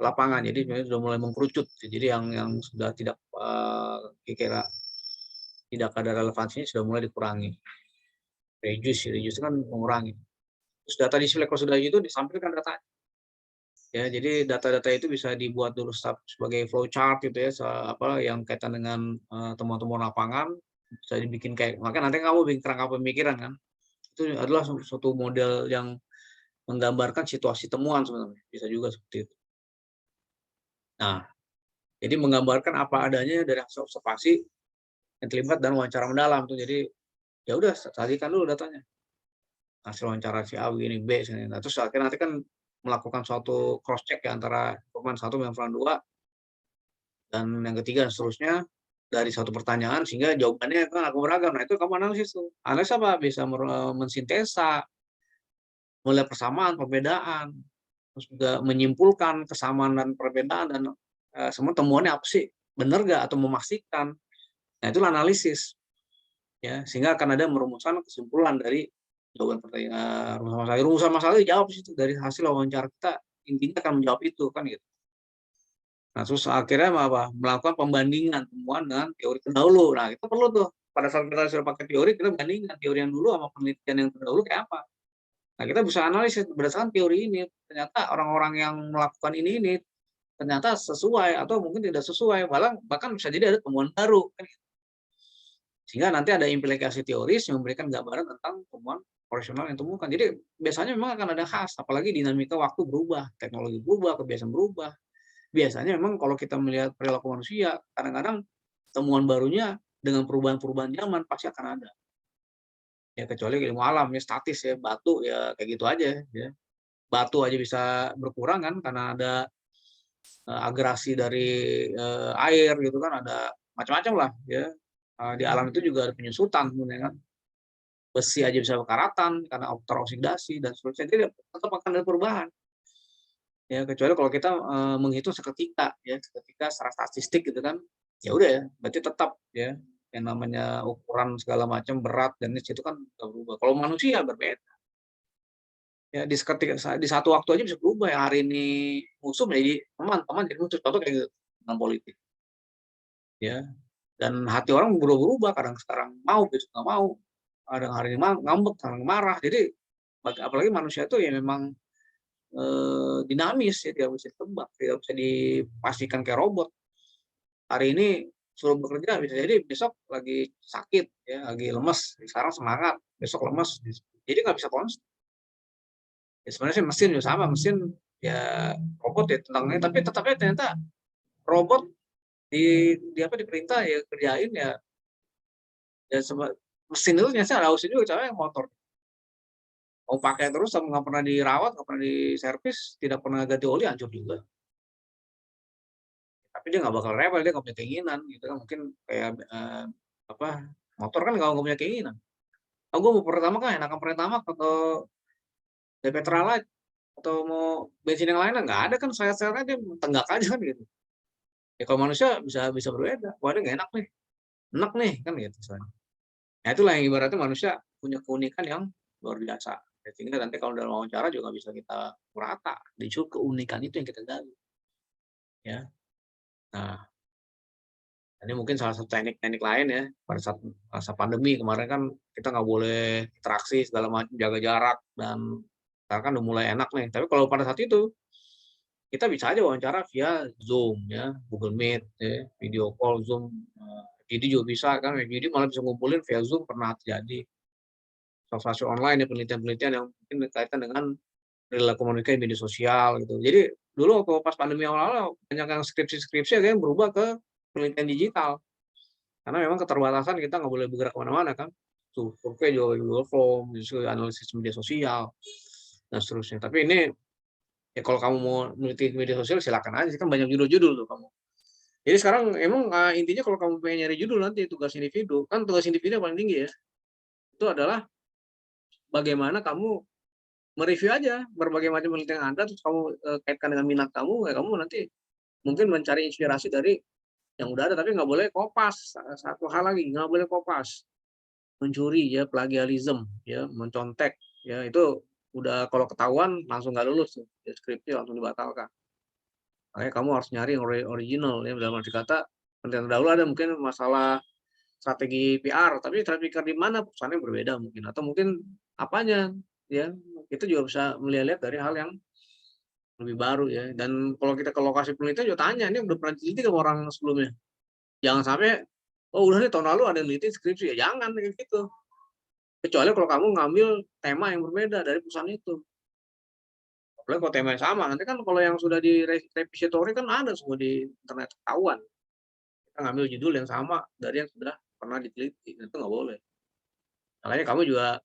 lapangan. Jadi sebenarnya sudah mulai mengkerucut. Jadi yang sudah tidak kira tidak ada relevansinya sudah mulai dikurangi. Reduce kan mengurangi. Terus data display kalau sudah itu disampaikan data. Ya, jadi data-data itu bisa dibuat dulu sebagai flowchart gitu ya, apa yang kaitan dengan temuan-temuan lapangan, bisa dibikin kayak, maka nanti kamu bikin kerangka pemikiran kan. Itu adalah suatu model yang menggambarkan situasi temuan sebenarnya, bisa juga seperti itu. Nah, jadi menggambarkan apa adanya dari hasil observasi yang terlibat dan wawancara mendalam tuh. Jadi ya udah sajikan dulu datanya. Hasil wawancara si A begini, B sini. Nah, terus akhirnya nanti kan melakukan suatu cross check ya antara informan 1 dan informan 2, dan yang ketiga dan seterusnya dari satu pertanyaan sehingga jawabannya kan agak beragam. Nah, itu kamu analisis tuh. Analisis apa? Bisa mensintesa, melihat persamaan, perbedaan, terus juga menyimpulkan kesamaan dan perbedaan, dan semua temuannya apa sih? Benar nggak atau memastikan? Nah, itulah analisis. Ya, sehingga akan ada merumuskan kesimpulan dari jawaban pertanyaan, rumusan masalah dijawab situ dari hasil wawancara kita, intinya akan menjawab itu kan gitu. Nah, terus akhirnya apa? Melakukan pembandingan temuan dengan teori terdahulu. Nah, itu perlu tuh. Pada saat kita sudah pakai teori, kita bandingkan teori yang dulu sama penelitian yang terdahulu kayak apa. Nah, kita bisa analisis berdasarkan teori ini. Ternyata orang-orang yang melakukan ini ternyata sesuai atau mungkin tidak sesuai. Bahkan bisa jadi ada temuan baru. Kan gitu. Sehingga nanti ada implikasi teoris yang memberikan gambaran tentang temuan operasional yang ditemukan. Jadi biasanya memang akan ada khas, apalagi dinamika waktu berubah, teknologi berubah, kebiasaan berubah. Biasanya memang kalau kita melihat perilaku manusia, kadang-kadang temuan barunya dengan perubahan-perubahan zaman pasti akan ada. Ya kecuali ilmu alam ya, statis ya, batu ya kayak gitu aja ya. Batu aja bisa berkurang kan karena ada agresi dari air gitu kan, ada macam-macam lah ya. Di alam itu juga ada penyusutan sebenarnya kan. Besi aja bisa berkaratan karena teroksidasi dan seterusnya. Jadi tetap akan ada perubahan. Ya kecuali kalau kita menghitung seketika ya, seketika secara statistik gitu kan. ya udah ya, berarti tetap ya yang namanya ukuran segala macam berat dan itu kan nggak berubah. Kalau manusia berbeda. Ya di satu waktu aja bisa berubah ya. Hari ini musuh menjadi teman, teman jadi musuh. Contoh kayak gitu dalam politik. Ya, dan hati orang berubah-ubah, kadang sekarang mau, besok nggak mau, kadang hari ini ngambek, kadang marah. Jadi apalagi manusia itu ya memang dinamis ya, tidak bisa ditebak, tidak bisa dipastikan kayak robot. Hari ini suruh bekerja bisa jadi besok lagi sakit ya, lagi lemes, sekarang semangat, besok lemes. Jadi nggak bisa konsisten. Ya sebenarnya sih mesin juga sama, mesin ya robot ya tentang ini, tapi tetapnya ternyata robot diperintah ya kerjain ya, ya mesin itu ternyata ada usin juga, cara yang motor mau pakai terus sama nggak pernah dirawat, nggak pernah diservis, tidak pernah ganti oli, hancur juga. Tapi dia nggak bakal rewel, dia nggak punya keinginan gitu kan. Mungkin kayak apa, motor kan nggak punya keinginan. Oh, gue mau pertama kan enakan pertama atau Pertalite atau mau bensin yang lainnya, nggak ada kan, saya dia tenggak aja kan gitu. Ya kalau manusia bisa bisa berbeda. Wah, ini nggak enak nih kan gitu. Nah itulah yang ibaratnya manusia punya keunikan yang luar biasa. Ya, sehingga nanti kalau dalam wawancara juga bisa kita merata. Justru keunikan itu yang kita gali. Ya. Nah, ini mungkin salah satu teknik-teknik lain ya. Pada saat masa pandemi kemarin kan kita nggak boleh interaksi segala macam, jaga jarak, dan sekarang kan udah mulai enak nih. Tapi kalau pada saat itu kita bisa aja wawancara via Zoom ya, Google Meet, ya, video call Zoom. Jadi juga bisa kan, jadi malah bisa ngumpulin via Zoom, pernah terjadi. Observasi online ya, penelitian-penelitian yang mungkin berkaitan dengan perilaku manusia di media sosial gitu. Jadi dulu waktu pas pandemi awal-awal banyak yang skripsi-skripsi akhirnya berubah ke penelitian digital. Karena memang keterbatasan, kita nggak boleh bergerak kemana-mana kan. Tuh, survei juga Google Form, justru analisis media sosial, dan seterusnya. Tapi ini, ya kalau kamu mau meneliti media sosial silakan aja, kan banyak judul-judul tuh kamu. Jadi sekarang emang intinya kalau kamu pengen nyari judul nanti tugas individu, kan tugas individu yang paling tinggi ya, itu adalah bagaimana kamu mereview aja berbagai macam penelitian yang ada, terus kamu kaitkan dengan minat kamu, ya kamu nanti mungkin mencari inspirasi dari yang udah ada, tapi nggak boleh kopas. Satu hal lagi, nggak boleh kopas, mencuri ya, plagiarisme ya, mencontek ya, itu udah kalau ketahuan langsung nggak lulus, ya, skripsi langsung dibatalkan. Makanya kamu harus nyari yang original ya, dalam arti kata penelitian terdahulu ada mungkin masalah strategi PR, tapi strategi PR di mana perusahaannya berbeda mungkin, atau mungkin apanya ya, itu juga bisa melihat dari hal yang lebih baru ya. Dan kalau kita ke lokasi penelitian juga tanya, ini udah pernah diteliti sama orang sebelumnya, jangan sampai oh udah nih tahun lalu ada yang neliti skripsi, ya jangan kayak gitu, kecuali kalau kamu ngambil tema yang berbeda dari perusahaan itu. Apalagi kalau tema yang sama, nanti kan kalau yang sudah di repository kan ada semua di internet, ketahuan kita ngambil judul yang sama dari yang sudah pernah diteliti, itu nggak boleh. Makanya kamu juga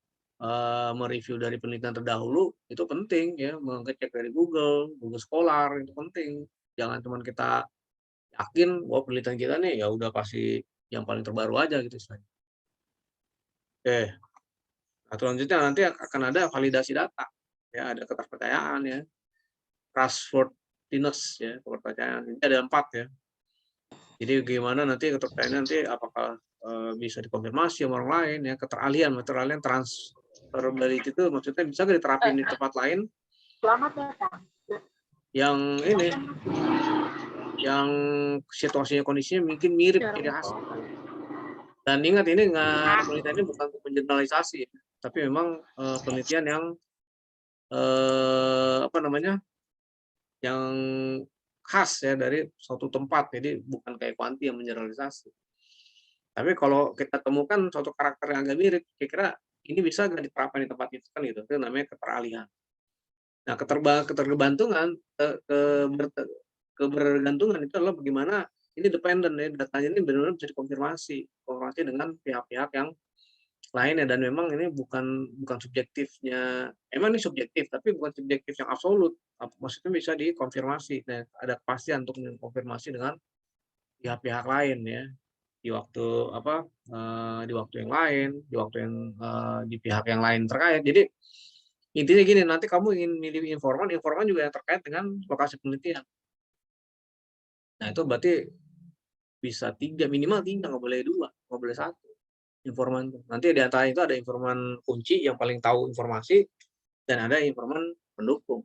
mereview dari penelitian terdahulu itu penting ya, mengecek dari Google Scholar itu penting. Jangan cuma kita yakin bahwa penelitian kita nih ya udah pasti yang paling terbaru aja gitu istilahnya. Oke, nah selanjutnya nanti akan ada validasi data. Ya, ada keterpercayaan ya, trustworthiness ya, kepercayaan. Ini ada 4 ya. Jadi gimana nanti keterpercayaan nanti apakah bisa dikonfirmasi sama orang lain ya, keteralian transferability itu maksudnya bisa nggak diterapin di tempat lain. Selamat datang. Yang ini, yang situasinya kondisinya mungkin mirip ciri khas. Dan ingat ini penelitian ini bukan untuk mengeneralisasi, tapi memang penelitian yang apa namanya, yang khas ya dari suatu tempat. Jadi bukan kayak kuanti yang mengeneralisasi. Tapi kalau kita temukan suatu karakter yang agak mirip, kira-kira ini bisa nggak diterapkan di tempat itu kan gitu. Itu namanya keteralihan. Nah, ketergantungan, kebergantungan itu adalah bagaimana ini dependen ya, datanya ini benar-benar bisa dikonfirmasi dengan pihak-pihak yang lainnya, dan memang ini bukan subjektifnya, emang ini subjektif tapi bukan subjektif yang absolut, maksudnya bisa dikonfirmasi. Nah, ada kepastian untuk mengkonfirmasi dengan pihak-pihak lain ya, di waktu di waktu yang lain, di waktu yang di pihak yang lain terkait. Jadi intinya gini, nanti kamu ingin milih informan juga yang terkait dengan lokasi penelitian. Nah, itu berarti bisa 3, minimal 3, nggak boleh 2, nggak boleh 1 informan tuh. Nanti di antara itu ada informan kunci yang paling tahu informasi dan ada informan pendukung.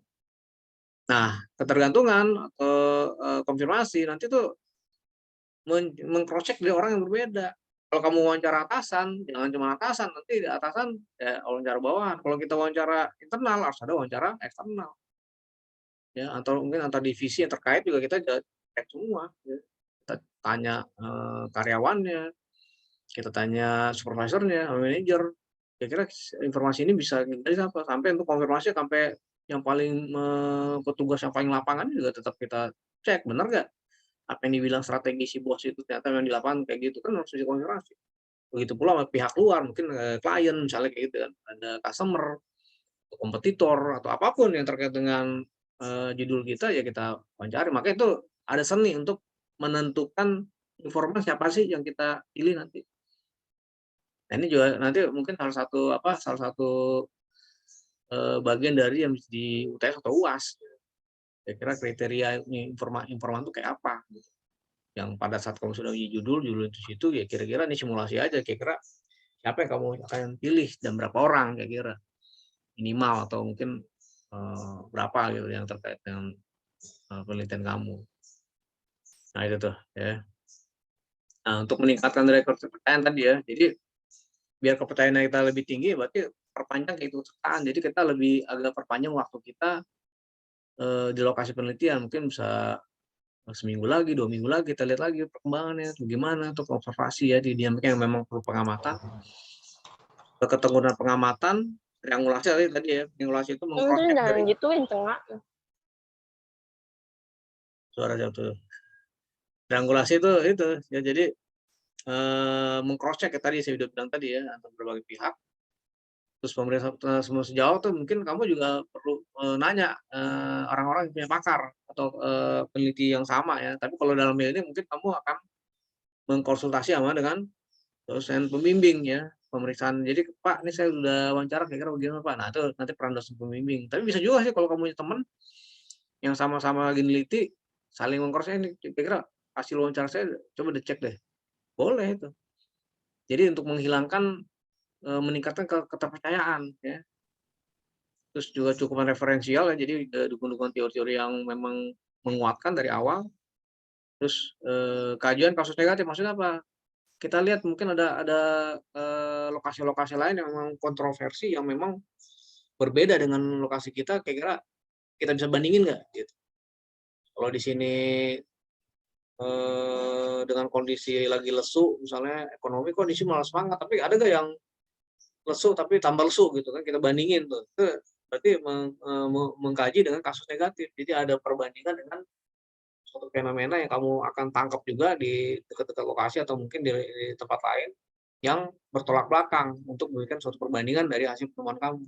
Nah, ketergantungan atau konfirmasi nanti tuh meng-cross-check dari orang yang berbeda. Kalau kamu wawancara atasan, jangan cuma atasan, nanti di atasan ya wawancara bawahan. Kalau kita wawancara internal, harus ada wawancara eksternal. Ya, atau mungkin antar divisi yang terkait juga kita cek semua. Ya. Kita tanya karyawannya, kita tanya supervisornya, manajer. Kira-kira informasi ini bisa dari apa? Sampai untuk konfirmasi sampai yang paling petugas yang paling lapangan juga tetap kita cek, benar nggak? Apa yang dibilang strategi si bos itu ternyata yang di lapangan kayak gitu, kan harus dikonfirmasi. Begitu pula sama pihak luar, mungkin klien misalnya kayak gitu kan, ada customer, kompetitor, atau apapun yang terkait dengan judul kita, ya kita wawancari. Makanya itu ada seni untuk menentukan informan siapa sih yang kita pilih nanti. Nah, ini juga nanti mungkin salah satu bagian dari yang di UTS atau UAS. Kira-kira kriteria informan itu kayak apa gitu. Yang pada saat kamu sudah uji judul itu situ, ya kira-kira ini simulasi aja, kira-kira siapa yang kamu akan pilih dan berapa orang kira-kira minimal, atau mungkin berapa gitu yang terkait dengan penelitian kamu. Nah itu tuh ya. Nah, untuk meningkatkan rekor kepercayaan tadi ya, jadi biar kepercayaan kita lebih tinggi, berarti perpanjang keikutsertaan. Jadi kita lebih agak perpanjang waktu kita di lokasi penelitian, mungkin bisa seminggu lagi, 2 minggu lagi, kita lihat lagi perkembangannya gimana, untuk observasi ya di dinamika yang memang perlu pengamatan. Keteguhan pengamatan, triangulasi tadi ya, triangulasi itu Udah meng-cross-check dari jangan gituin, Cengak. suara jatuh. Triangulasi itu ya, jadi meng-cross-check ya tadi saya udah bilang tadi ya, antar berbagai pihak. Terus pemerintah semua sejauh tuh mungkin kamu juga perlu nanya orang-orang yang punya pakar atau peneliti yang sama ya. Tapi kalau dalam hal ini mungkin kamu akan mengkonsultasi sama dengan dosen pembimbing ya, pemeriksaan. Jadi Pak, ini saya udah wawancara kira-kira bagaimana Pak. Nah itu nanti peran dosen pembimbing. Tapi bisa juga sih kalau kamu punya teman yang sama-sama lagi neliti, saling meng-cross, ini kira-kira hasil wawancara saya coba dicek deh. Boleh itu. Jadi untuk menghilangkan meningkatkan keterpercayaan ya. Terus juga cukup referensial ya, jadi dukungan teori-teori yang memang menguatkan dari awal. Terus kajian kasus negatif, maksudnya apa? Kita lihat mungkin ada lokasi-lokasi lain yang memang kontroversi, yang memang berbeda dengan lokasi kita, kira-kira kita bisa bandingin nggak gitu. Kalau di sini dengan kondisi lagi lesu, misalnya ekonomi kondisi malah semangat, tapi ada nggak yang lesu tapi tambah lesu gitu kan, kita bandingin tuh. Itu berarti mengkaji dengan kasus negatif. Jadi ada perbandingan dengan suatu fenomena yang kamu akan tangkap juga di dekat-dekat lokasi atau mungkin di tempat lain yang bertolak belakang, untuk memberikan suatu perbandingan dari hasil penemuan kamu.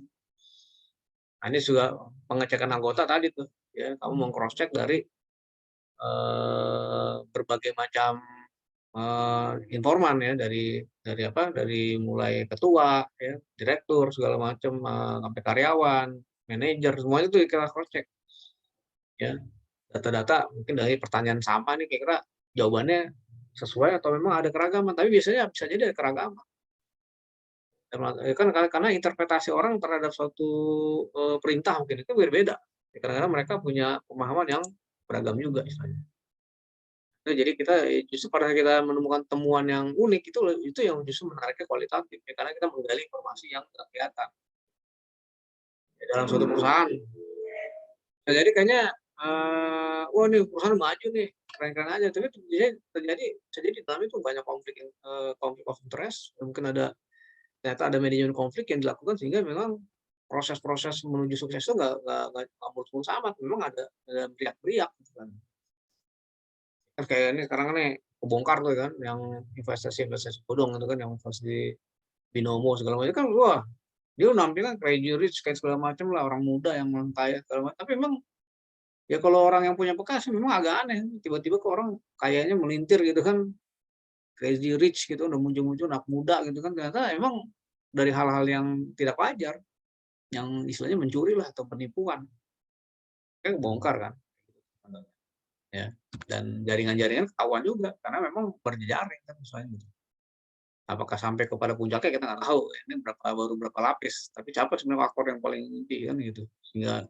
Nah, ini juga pengecekan anggota tadi tuh, ya, kamu meng-cross check dari berbagai macam informan ya, dari mulai ketua ya, direktur segala macam, sampai karyawan, manajer, semuanya itu kita cross check ya. Data-data mungkin dari pertanyaan sampah nih, kira-kira jawabannya sesuai atau memang ada keragaman, tapi biasanya bisa jadi ada keragaman. Kan karena interpretasi orang terhadap suatu perintah mungkin itu berbeda. Kadang-kadang mereka punya pemahaman yang beragam juga istilahnya. Nah, jadi kita justru pada kita menemukan temuan yang unik, itu yang justru menariknya kualitatif ya, karena kita menggali informasi yang tidak kelihatan ya, dalam suatu perusahaan. Nah, jadi kayaknya wah nih perusahaan maju nih, keren-keren aja, tapi bisa jadi di dalam itu banyak konflik of interest, mungkin ternyata ada manajemen konflik yang dilakukan sehingga memang proses-proses menuju sukses itu nggak mulus-mulus amat, memang ada beriak-beriak gitu kan. Kan kayak ini sekarang nih kebongkar tuh kan yang investasi bodong itu kan, yang investasi di Binomo segala macam kan, wah dia nampilkan crazy rich kayak segala macam lah, orang muda yang kaya segala macam, tapi memang ya kalau orang yang punya bekas memang agak aneh, tiba-tiba kok orang kayaknya melintir gitu kan, crazy rich gitu, udah muncul-muncul anak muda gitu kan, ternyata emang dari hal-hal yang tidak wajar, yang istilahnya mencuri lah atau penipuan, kan kebongkar kan. ya. Dan jaringan-jaringan ketahuan juga karena memang berjejaring kan misalnya gitu. Apakah sampai kepada puncaknya kita nggak tahu, ini baru berapa lapis, tapi siapa sebenarnya aktor yang paling inti kan gitu, sehingga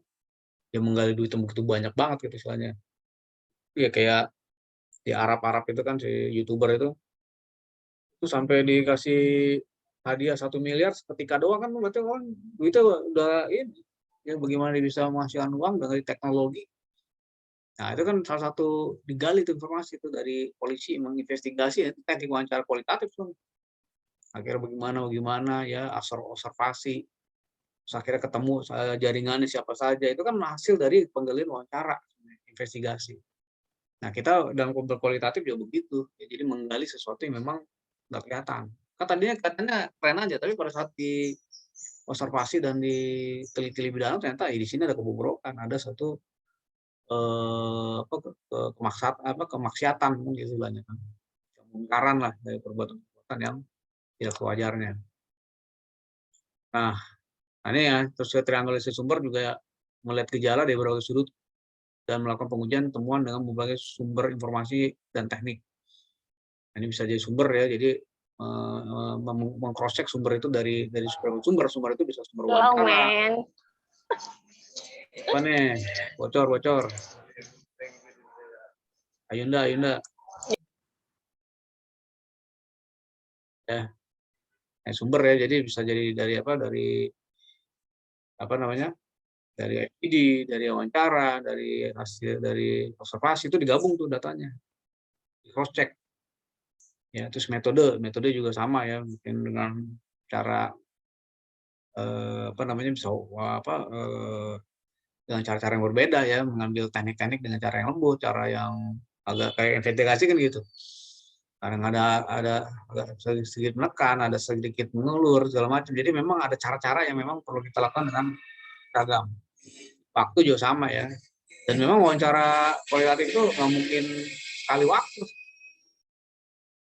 dia menggali duit yang begitu banyak banget gitu istilahnya. Ya kayak di Arab-Arab itu kan si YouTuber itu sampai dikasih hadiah 1 miliar seketika doang kan, berarti kan duitnya udah ini, ya bagaimana dia bisa menghasilkan uang dari teknologi. Nah itu kan salah satu digali tuh informasi itu dari polisi menginvestigasi, itu teknik wawancara kualitatif tuh. Akhirnya bagaimana ya observasi, terus akhirnya ketemu jaringannya siapa saja, itu kan hasil dari penggalian wawancara, investigasi. Nah kita dalam berkualitatif juga begitu, ya, jadi menggali sesuatu yang memang nggak kelihatan. Kan tadinya katanya keren aja, tapi pada saat di observasi dan diteliti lebih dalam ternyata di sini ada kebobrokan, ada satu kemaksiatan gitu istilahnya kan, kemungkaran lah dari perbuatan-perbuatan yang tidak sewajarnya. Nah, ini ya, terus trianalisasi sumber juga melihat gejala dari berbagai sudut dan melakukan pengujian temuan dengan berbagai sumber informasi dan teknik. Nah, ini bisa jadi sumber ya, jadi mengcross-check sumber itu dari sumber itu bisa sumber wawancara. Apa nih? Bocor. Ayunda. Ya, sumber ya, jadi bisa jadi dari apa namanya? Dari FID, dari wawancara, dari hasil dari observasi itu digabung tuh datanya. Cross check. Ya, terus metode juga sama ya, mungkin dengan cara apa namanya bisa dengan cara-cara yang berbeda ya, mengambil teknik-teknik dengan cara yang lembut, cara yang agak kayak investigasi kan gitu. Kadang ada sedikit menekan, ada sedikit mengulur segala macam. Jadi memang ada cara-cara yang memang perlu kita lakukan dengan beragam. Waktu juga sama ya. Dan memang wawancara kualitatif itu nggak mungkin sekali waktu.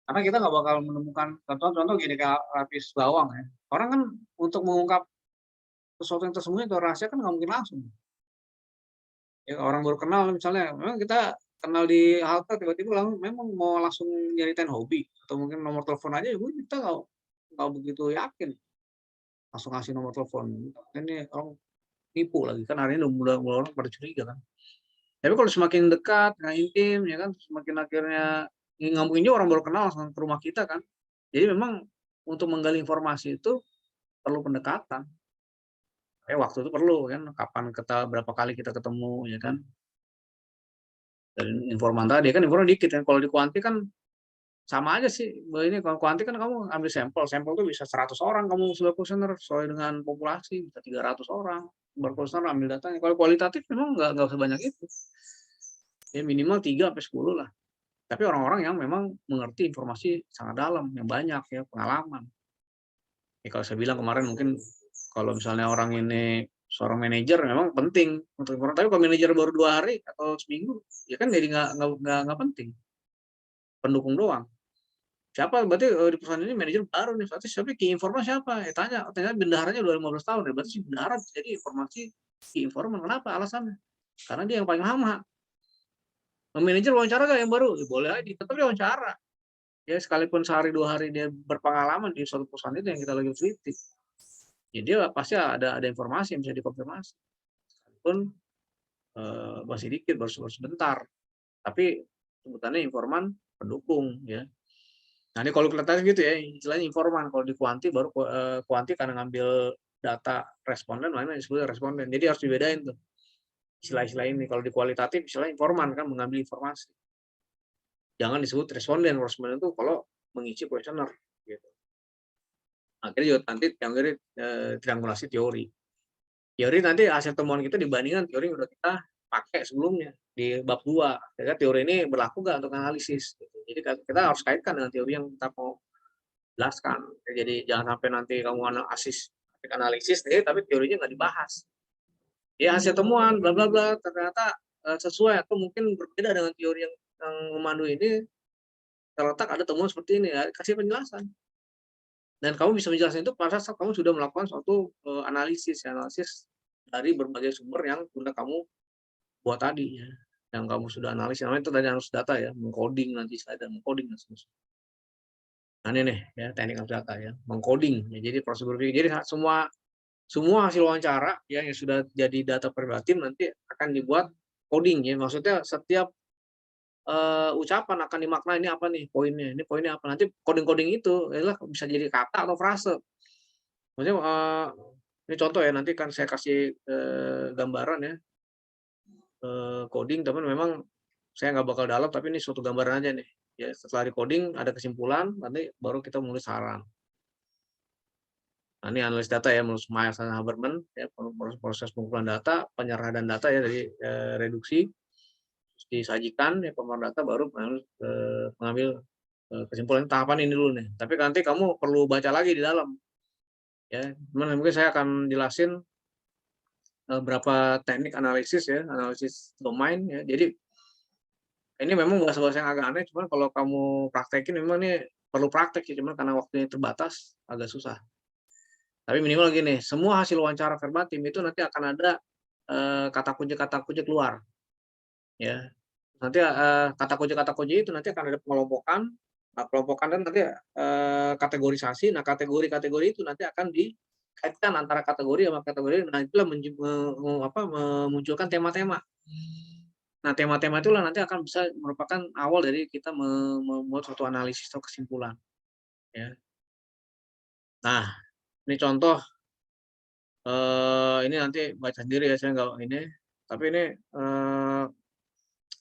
Karena kita nggak bakal menemukan contoh-contoh gini kayak lapis bawang ya. Orang kan untuk mengungkap sesuatu yang tersembunyi atau rahasia kan nggak mungkin langsung. Ya, orang baru kenal misalnya, memang kita kenal di halte tiba-tiba memang mau langsung nyeritain hobi atau mungkin nomor telepon aja, kita nggak begitu yakin langsung ngasih nomor telepon. Ini orang nipu lagi kan, hari ini udah mulai orang pada curiga kan. Tapi kalau semakin dekat, nggak intim ya kan, semakin akhirnya nggak mungkin juga orang baru kenal langsung ke rumah kita kan. Jadi memang untuk menggali informasi itu perlu pendekatan. Waktu itu perlu kan, berapa kali kita ketemu ya kan. Dan informan tadi kan informan dikit kan, kalau di kuanti kan sama aja sih. Ini kalau kuanti kan kamu ambil sampel tuh bisa 100 orang kamu sebagai kuesioner sesuai dengan populasi, bisa 300 orang berkuesioner ambil datanya. Kalau kualitatif memang nggak sebanyak itu. Ya minimal 3 sampai 10 lah. Tapi orang-orang yang memang mengerti informasi sangat dalam, yang banyak ya, pengalaman. Ya kalau saya bilang kemarin mungkin kalau misalnya orang ini seorang manajer memang penting untuk informasi, tapi kalau manajer baru 2 hari atau seminggu, ya kan jadi nggak penting. Pendukung doang. Siapa berarti di perusahaan ini manajer baru nih, berarti siapa key informan siapa? Tanya bendaharanya udah 15 tahun ya, berarti si bendahara jadi informasi key informan. Kenapa? Alasannya karena dia yang paling lama. Manajer wawancara gak yang baru? Ya, boleh aja, tetap dia wawancara. Ya sekalipun sehari 2 hari dia berpengalaman di suatu perusahaan itu yang kita lagi teliti. Ya dia pasti ada informasi yang bisa dikonfirmasi. Sekalipun masih dikit, baru sebentar. Tapi sebutannya informan pendukung ya. Nah, ini kalau kelihatan gitu ya, istilahnya informan. Kalau di kuanti baru kuanti karena ngambil data responden, mana disebut responden. Jadi harus dibedain tuh istilah-istilah ini. Kalau di kualitatif istilahnya informan kan mengambil informasi. Jangan disebut responden. Responden itu kalau mengisi kuesioner gitu. Akhirnya juga nanti yang triangulasi teori. Teori nanti hasil temuan kita dibandingkan teori yang udah kita pakai sebelumnya di bab 2. Jadi teori ini berlaku nggak untuk analisis. Gitu. Jadi kita harus kaitkan dengan teori yang kita mau jelaskan. Jadi jangan sampai nanti kamu analisis tapi teorinya nggak dibahas. Ya hasil temuan bla bla bla ternyata sesuai atau mungkin berbeda dengan teori yang memandu ini, terletak ada temuan seperti ini, ya, kasih penjelasan. Dan kamu bisa menjelaskan itu pada saat kamu sudah melakukan suatu analisis dari berbagai sumber yang sudah kamu buat tadi. Ya. yang kamu sudah analisis, namanya itu tadi analis data ya, mengcoding nanti ada mengcoding dan seterusnya. Nah ini nih ya teknik analis data ya, mengcoding. Ya, jadi prosedur jadi semua hasil wawancara ya yang sudah jadi data verbatim nanti akan dibuat coding ya. Maksudnya setiap ucapan akan dimaknai ini apa nih poinnya, ini poinnya apa. Nanti coding-coding itu adalah bisa jadi kata atau frase. Maksudnya ini contoh ya, nanti kan saya kasih gambaran ya, coding, teman memang saya nggak bakal dalam, tapi ini suatu gambaran aja nih. Ya, setelah di coding ada kesimpulan, nanti baru kita menulis saran. Nah, ini analis data ya, menurut Myers dan Haberman, ya, proses pengumpulan data, penyerahan data ya dari reduksi, terus disajikan ya pemaparan data, baru mengambil kesimpulan tahapan ini dulu nih. Tapi nanti kamu perlu baca lagi di dalam. Ya, mungkin saya akan jelasin berapa teknik analisis ya, analisis domain ya. Jadi ini memang bahasa-bahasa yang agak aneh, cuman kalau kamu praktekin memang ini perlu praktek sih, cuman karena waktunya terbatas agak susah. Tapi minimal gini, semua hasil wawancara verbatim itu nanti akan ada kata kunci keluar. Ya. Nanti kata kunci itu nanti akan ada pengelompokan. Nah, kelompokan dan nanti kategorisasi. Nah, kategori-kategori itu nanti akan dikaitkan antara kategori sama kategori. Nah, itulah memunculkan tema-tema. Nah, tema-tema itulah nanti akan bisa merupakan awal dari kita membuat suatu analisis atau kesimpulan. Ya. Nah, ini contoh. Ini nanti baca sendiri ya, saya nggak ini. Tapi ini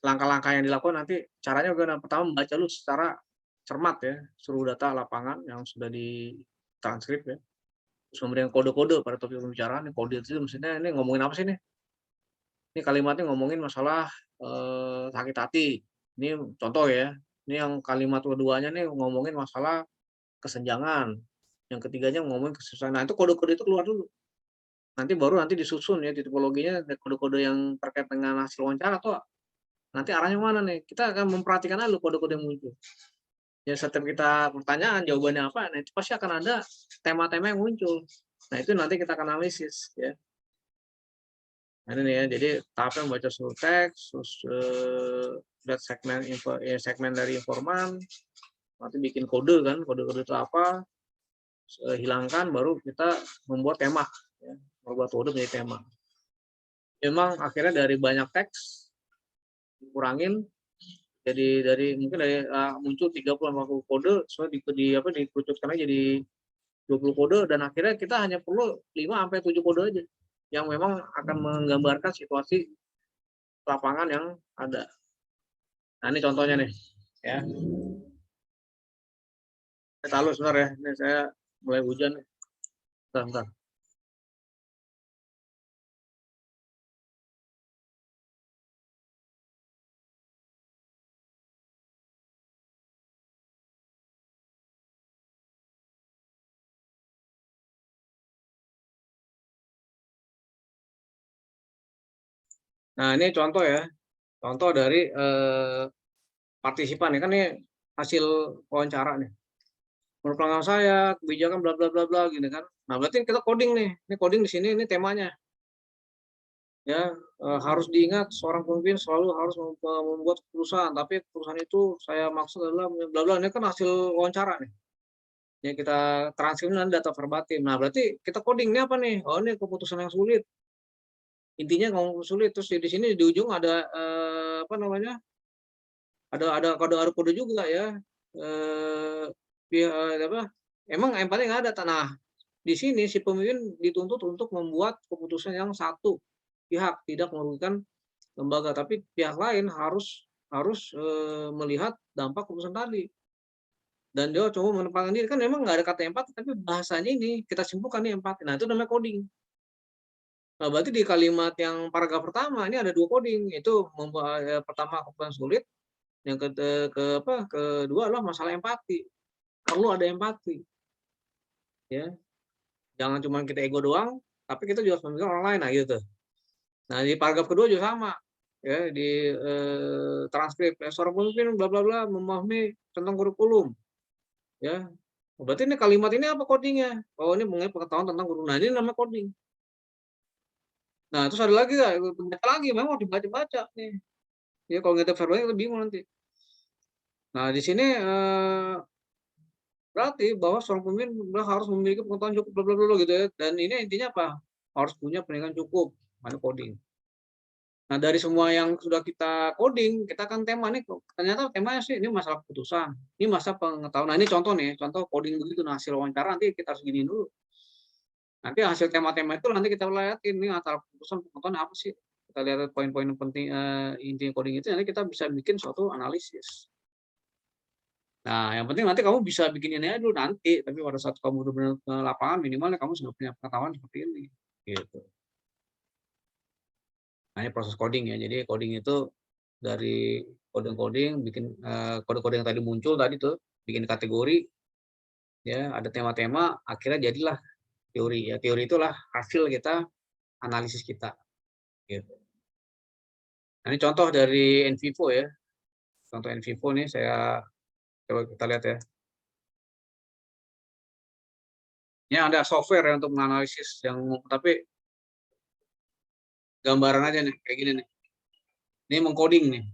langkah-langkah yang dilakukan nanti caranya bagaimana? Pertama membaca dulu secara cermat ya, seluruh data lapangan yang sudah ditranskrip ya. Terus memberikan kode-kode pada topik pembicaraan. Kode itu maksudnya ini ngomongin apa sih nih? Ini kalimatnya ngomongin masalah sakit hati. Ini contoh ya. Ini yang kalimat keduanya nih ngomongin masalah kesenjangan. Yang ketiganya ngomongin kesusahan. Nah, itu kode-kode itu keluar dulu. Nanti disusun ya tipologinya, kode-kode yang terkait dengan hasil wawancara atau nanti arahnya mana nih. Kita akan memperhatikan dulu kode-kode yang muncul. Ya setiap kita pertanyaan jawabannya apa, nah itu pasti akan ada tema-tema yang muncul. Nah itu nanti kita akan analisis ya. Nah, ini ya, jadi tahapnya membaca seluruh teks, terus lihat segmen dari informan, nanti bikin kode kan, kode-kode itu apa, hilangkan, baru kita membuat tema, ya, membuat kode menjadi tema. Memang akhirnya dari banyak teks dikurangin, jadi mungkin muncul 30-40 kode, so dikerucutkan aja jadi 20 kode, dan akhirnya kita hanya perlu 5-7 kode aja yang memang akan menggambarkan situasi lapangan yang ada. Nah, ini contohnya nih ya. Saya tahu sebentar ya, ini saya mulai hujan. Bentar. Nah, ini contoh ya. Contoh dari partisipan ya, kan ini hasil wawancara nih. Menurut pengalaman saya, kebijakan bla bla bla bla gini kan. Nah, berarti kita coding nih. Ini coding di sini, ini temanya. Ya, harus diingat seorang pemimpin selalu harus membuat keputusan, tapi keputusan itu saya maksud adalah bla bla, ini kan hasil wawancara nih. Yang kita transkrip nanti data verbatim. Nah, berarti kita coding ini apa nih? Oh, ini keputusan yang sulit. Intinya ngomong sulit, terus di sini di ujung ada apa namanya? Ada kode-kode juga ya. Apa? Emang empatnya nggak ada. Nah, di sini si pemimpin dituntut untuk membuat keputusan yang satu pihak, tidak merugikan lembaga, tapi pihak lain harus melihat dampak keputusan tadi. Dan dia coba menempatkan diri, kan memang nggak ada kata empati, tapi bahasanya ini kita simpulkan nih empati. Nah, itu namanya coding. Nah, berarti di kalimat yang paragraf pertama ini ada 2 coding, itu pertama keputusan sulit, yang kedua adalah masalah empati. Perlu ada empati. Ya. Jangan cuma kita ego doang, tapi kita juga harus memikirkan orang lain, nah gitu. Nah, di paragraf kedua juga sama. Ya, di transkrip seorang pemimpin bla bla bla memahami tentang kurikulum. Ya. Berarti ini kalimat ini apa codingnya? Oh, ini mengenai pengetahuan tentang kurikulum. Nah, ini namanya coding. Nah, terus ada lagi nggak? Baca lagi, memang dibaca-baca nih. Ya kalau nggak ada verbalnya kita bingung nanti. Nah di sini berarti bahwa seorang pemimpin harus memiliki pengetahuan cukup bla bla bla gitu ya. Dan ini intinya apa? Harus punya pendidikan cukup, mana coding. Nah dari semua yang sudah kita coding, kita kan tema nih, ternyata temanya sih ini masalah keputusan, ini masa pengetahuan. Nah ini contoh nih, contoh coding begitu. Nah hasil wawancara nanti kita harus gini dulu. Nanti hasil tema-tema itu nanti kita lihatin nih antara keputusan pengetahuan apa sih. Kita lihat poin-poin penting inti coding itu nanti kita bisa bikin suatu analisis. Nah, yang penting nanti kamu bisa bikin ini aja dulu nanti, tapi pada saat kamu benar-benar ke lapangan minimalnya kamu sudah punya pengetahuan seperti ini, gitu. Nah, ini proses coding ya. Jadi coding itu dari coding-coding, bikin kode-kode yang tadi muncul tadi tuh, bikin kategori, ya ada tema-tema, akhirnya jadilah teori. Ya teori itulah hasil kita analisis kita, gitu. Nah, ini contoh dari NVivo ya. Contoh NVivo nih saya coba kita lihat ya. Ini ada software ya untuk menganalisis yang tapi gambaran aja nih kayak gini nih. Ini mengcoding nih.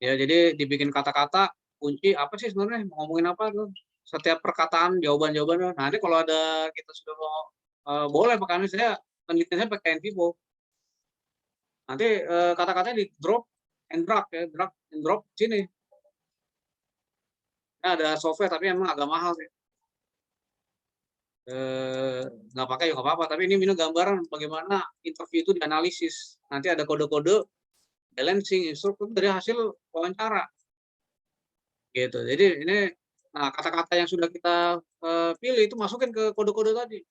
Ya, jadi dibikin kata-kata kunci apa sih sebenarnya mau ngomongin apa tuh. Setiap perkataan jawaban-jawabannya. Nah, nanti kalau ada kita sudah mau boleh pakai saya penelitian saya pakai NVivo. Nanti kata-katanya di drop and drag ya, drag and drop sini. Nah, ada software tapi emang agak mahal sih. Nggak pakai juga nggak apa-apa, tapi ini minum gambaran bagaimana interview itu dianalisis. Nanti ada kode-kode balancing instruksi dari hasil wawancara. Gitu. Jadi ini nah kata-kata yang sudah kita pilih itu masukin ke kode-kode tadi.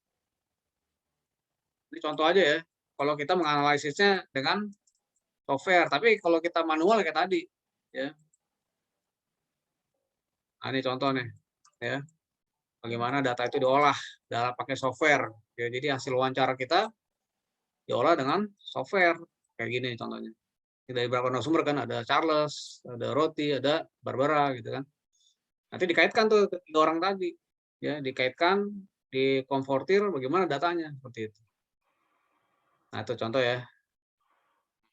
Ini contoh aja ya. Kalau kita menganalisisnya dengan software, tapi kalau kita manual kayak tadi, ya. Nah, ini contoh nih, ya. Bagaimana data itu diolah dalam pakai software. Ya, jadi hasil wawancara kita diolah dengan software kayak gini contohnya. Dari beberapa narasumber kan ada Charles, ada Roti, ada Barbara gitu kan. Nanti dikaitkan tuh ke tiga orang tadi, ya dikaitkan, dikonvertir bagaimana datanya seperti itu. Nah itu contoh ya.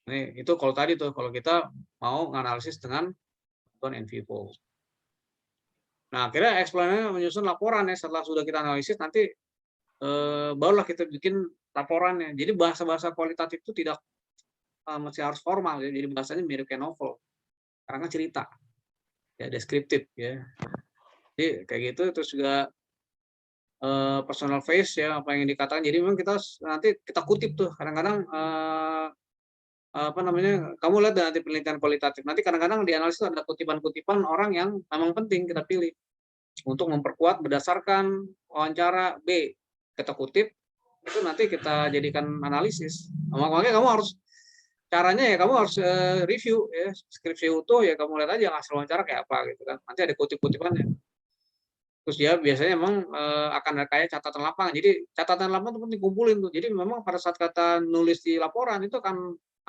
Ini itu kalau tadi tuh kalau kita mau menganalisis dengan NVivo. Nah akhirnya eksplorasinya menyusun laporan ya setelah sudah kita analisis nanti barulah kita bikin laporannya. Jadi bahasa-bahasa kualitatif itu tidak mesti harus formal ya. Jadi bahasanya mirip kayak novel. Karena kan cerita, ya deskriptif ya. Jadi kayak gitu terus juga personal face ya apa yang dikatakan. Jadi memang kita nanti kita kutip tuh kadang-kadang apa namanya kamu lihat nanti penelitian kualitatif nanti kadang-kadang di analisis ada kutipan-kutipan orang yang memang penting kita pilih untuk memperkuat berdasarkan wawancara B kita kutip itu nanti kita jadikan analisis. Makanya kamu harus caranya ya kamu harus review ya skripsi utuh ya kamu lihat aja hasil wawancara kayak apa gitu kan nanti ada kutip-kutipannya. Terus dia biasanya memang akan ada kayak catatan lapangan. Jadi catatan lapangan itu penting kumpulin tuh. Jadi memang pada saat kata nulis di laporan itu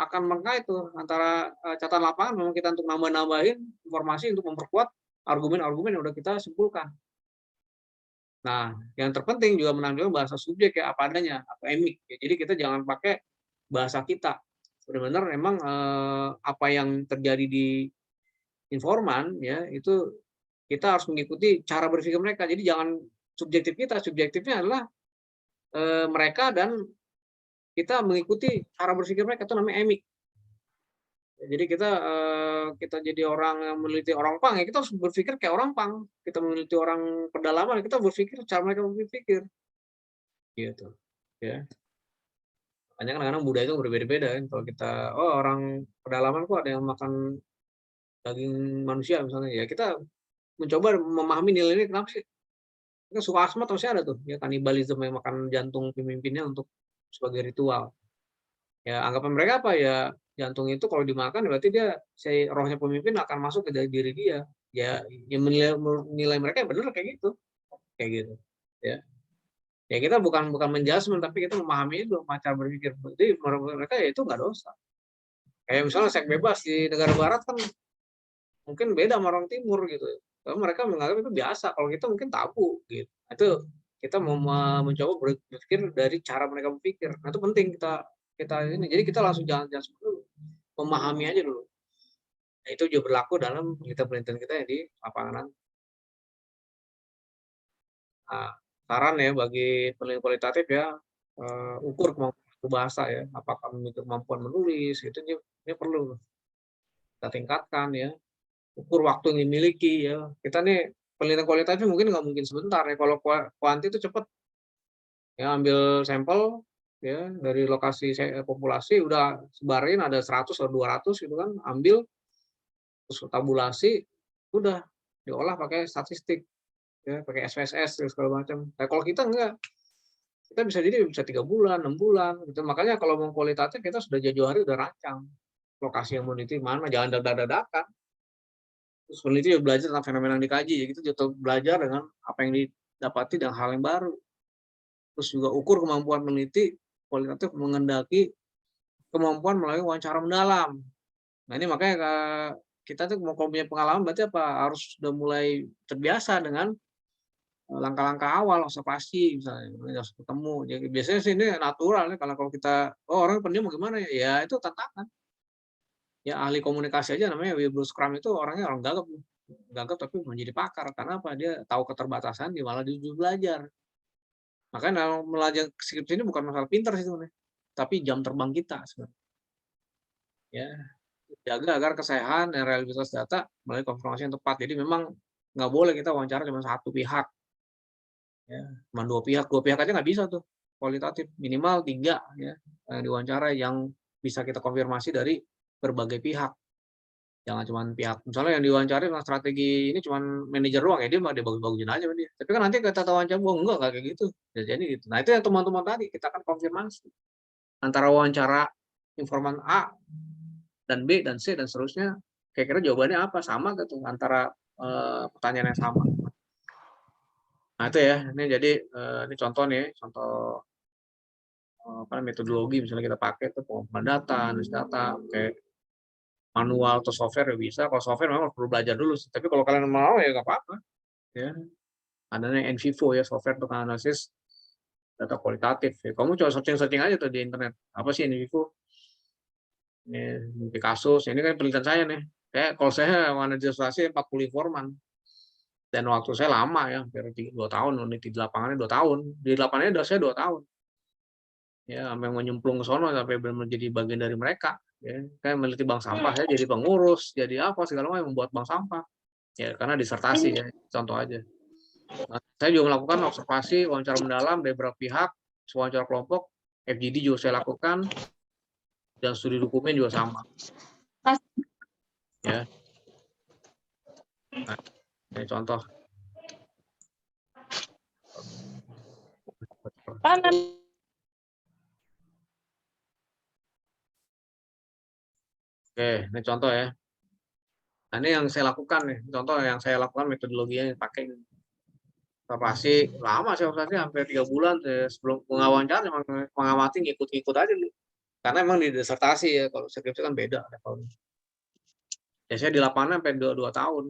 akan mengkait tuh antara catatan lapangan memang kita untuk nambah-nambahin informasi untuk memperkuat argumen-argumen yang udah kita simpulkan. Nah, yang terpenting juga menampilkan bahasa subjek ya apa adanya, apa emik. Ya. Jadi kita jangan pakai bahasa kita. Benar-benar memang apa yang terjadi di informan ya itu kita harus mengikuti cara berpikir mereka. Jadi jangan subjektif kita, subjektifnya adalah mereka dan kita mengikuti cara berpikir mereka itu namanya emik. Jadi kita jadi orang yang meneliti orang pang ya kita harus berpikir kayak orang pang. Kita meneliti orang pedalaman kita berpikir cara mereka berpikir. Gitu. Ya. Makanya kadang-kadang budaya itu berbeda-beda kan. Kalau kita orang pedalaman kok ada yang makan daging manusia misalnya ya kita mencoba memahami nilai ini kenapa sih kan suka asmat masih ada tuh ya kanibalisme yang makan jantung pemimpinnya untuk sebagai ritual ya anggapan mereka apa ya jantung itu kalau dimakan berarti dia rohnya pemimpin akan masuk ke diri dia ya yang menilai mereka benar kayak gitu ya ya kita bukan menjudgment tapi kita memahami itu macam berpikir jadi menurut mereka ya itu nggak dosa kayak misalnya seks bebas di negara barat kan mungkin beda sama orang timur gitu. Karena mereka menganggap itu biasa, kalau kita mungkin tabu gitu. Itu kita mau mencoba berpikir dari cara mereka berpikir. Nah, itu penting kita kita ini. Jadi kita langsung jangan dulu. Memahami aja dulu. Nah, itu juga berlaku dalam penelitian-penelitian kita yang di lapangan. Nah, saran ya bagi peneliti kualitatif ya, ukur kemampuan bahasa ya, apakah memiliki kemampuan menulis, itu ini perlu kita tingkatkan ya, ukur waktu yang dimiliki ya. Kita nih penelitian kualitatif mungkin nggak mungkin sebentar ya, kalau kuanti itu cepat. Ya ambil sampel ya dari lokasi populasi udah sebarin ada 100 atau 200 gitu kan, ambil terus tabulasi, udah diolah pakai statistik ya, pakai SPSS dan segala macam. Nah, kalau kita enggak, kita bisa jadi bisa 3 bulan, 6 bulan gitu. Makanya kalau mau kualitatif kita sudah jauh-jauh hari udah rancang lokasi yang mau diteliti mana, jangan dadak-dadakan. Terus peneliti juga belajar tentang fenomena yang dikaji, ya gitu juga belajar dengan apa yang didapati dan hal yang baru. Terus juga ukur kemampuan peneliti kualitatif mengendaki kemampuan melalui wawancara mendalam. Nah ini makanya kita tuh mau punya pengalaman berarti apa, harus sudah mulai terbiasa dengan langkah-langkah awal observasi misalnya, harus ketemu. Jadi biasanya sih ini natural ya, kalau kita, oh orang pendiam gimana ya? Ya itu tantangan. Ya ahli komunikasi aja namanya Wilbur Scrum itu orangnya orang gagap, gagap tapi menjadi pakar. Karena apa? Dia tahu keterbatasan, dia malah jujur belajar. Makanya belajar skripsi ini bukan masalah pintar sih sebenarnya, tapi jam terbang kita sebenarnya. Ya, jaga agar keseimbangan dan realitas data melalui konfirmasi yang tepat. Jadi memang nggak boleh kita wawancara cuma satu pihak, ya, cuma dua pihak aja nggak bisa tuh kualitatif, minimal 3 ya diwawancara yang bisa kita konfirmasi dari berbagai pihak. Jangan cuma pihak, misalnya yang diwawancari tentang strategi ini cuma manajer doang ya, dia mah dia bagus-bagusin aja sama dia. Tapi kan nanti kita wawancara, oh enggak kayak gitu, jadi gitu. Nah itu yang teman-teman tadi kita akan konfirmasi antara wawancara informan A dan B dan C dan seterusnya, kira-kira jawabannya apa, sama gitu antara pertanyaan yang sama. Nah itu ya, ini jadi ini contoh nih, contoh metodologi misalnya kita pakai itu pengumpulan data, analisis data, kayak manual atau software ya bisa. Kalau software memang perlu belajar dulu, tapi kalau kalian mau ya nggak apa-apa. Ya, adanya NVivo ya, software untuk analisis data kualitatif. Ya, kamu coba searching aja tuh di internet, apa sih NVivo? Ini kasus, ini kan penelitian saya nih. Kayak kalau saya manajer asuransi 40 informan. Dan waktu saya lama ya, hampir 2 tahun, meneliti di lapangannya 2 tahun. Di lapangannya udah saya 2 tahun. Ya, sampai menyemplung ke sono sampai benar jadi bagian dari mereka. Ya, kayak meneliti bank sampah, saya jadi pengurus, jadi apa segala macam membuat bank sampah. Ya, karena disertasi ya, contoh aja. Nah, saya juga melakukan observasi, wawancara mendalam dari beberapa pihak, wawancara kelompok, FGD juga saya lakukan, dan studi dokumen juga sama. Ya, nah, ini contoh. Oke, ini contoh ya. Nah, ini yang saya lakukan nih, contoh yang saya lakukan metodologinya yang pakai observasi lama sih, observasi hampir 3 bulan sebelum mengawancara, mengamati ngikut-ngikut aja nih. Karena emang di disertasi ya, kalau skripsi kan beda levelnya. Ya saya di lapangan sampai 2 tahun.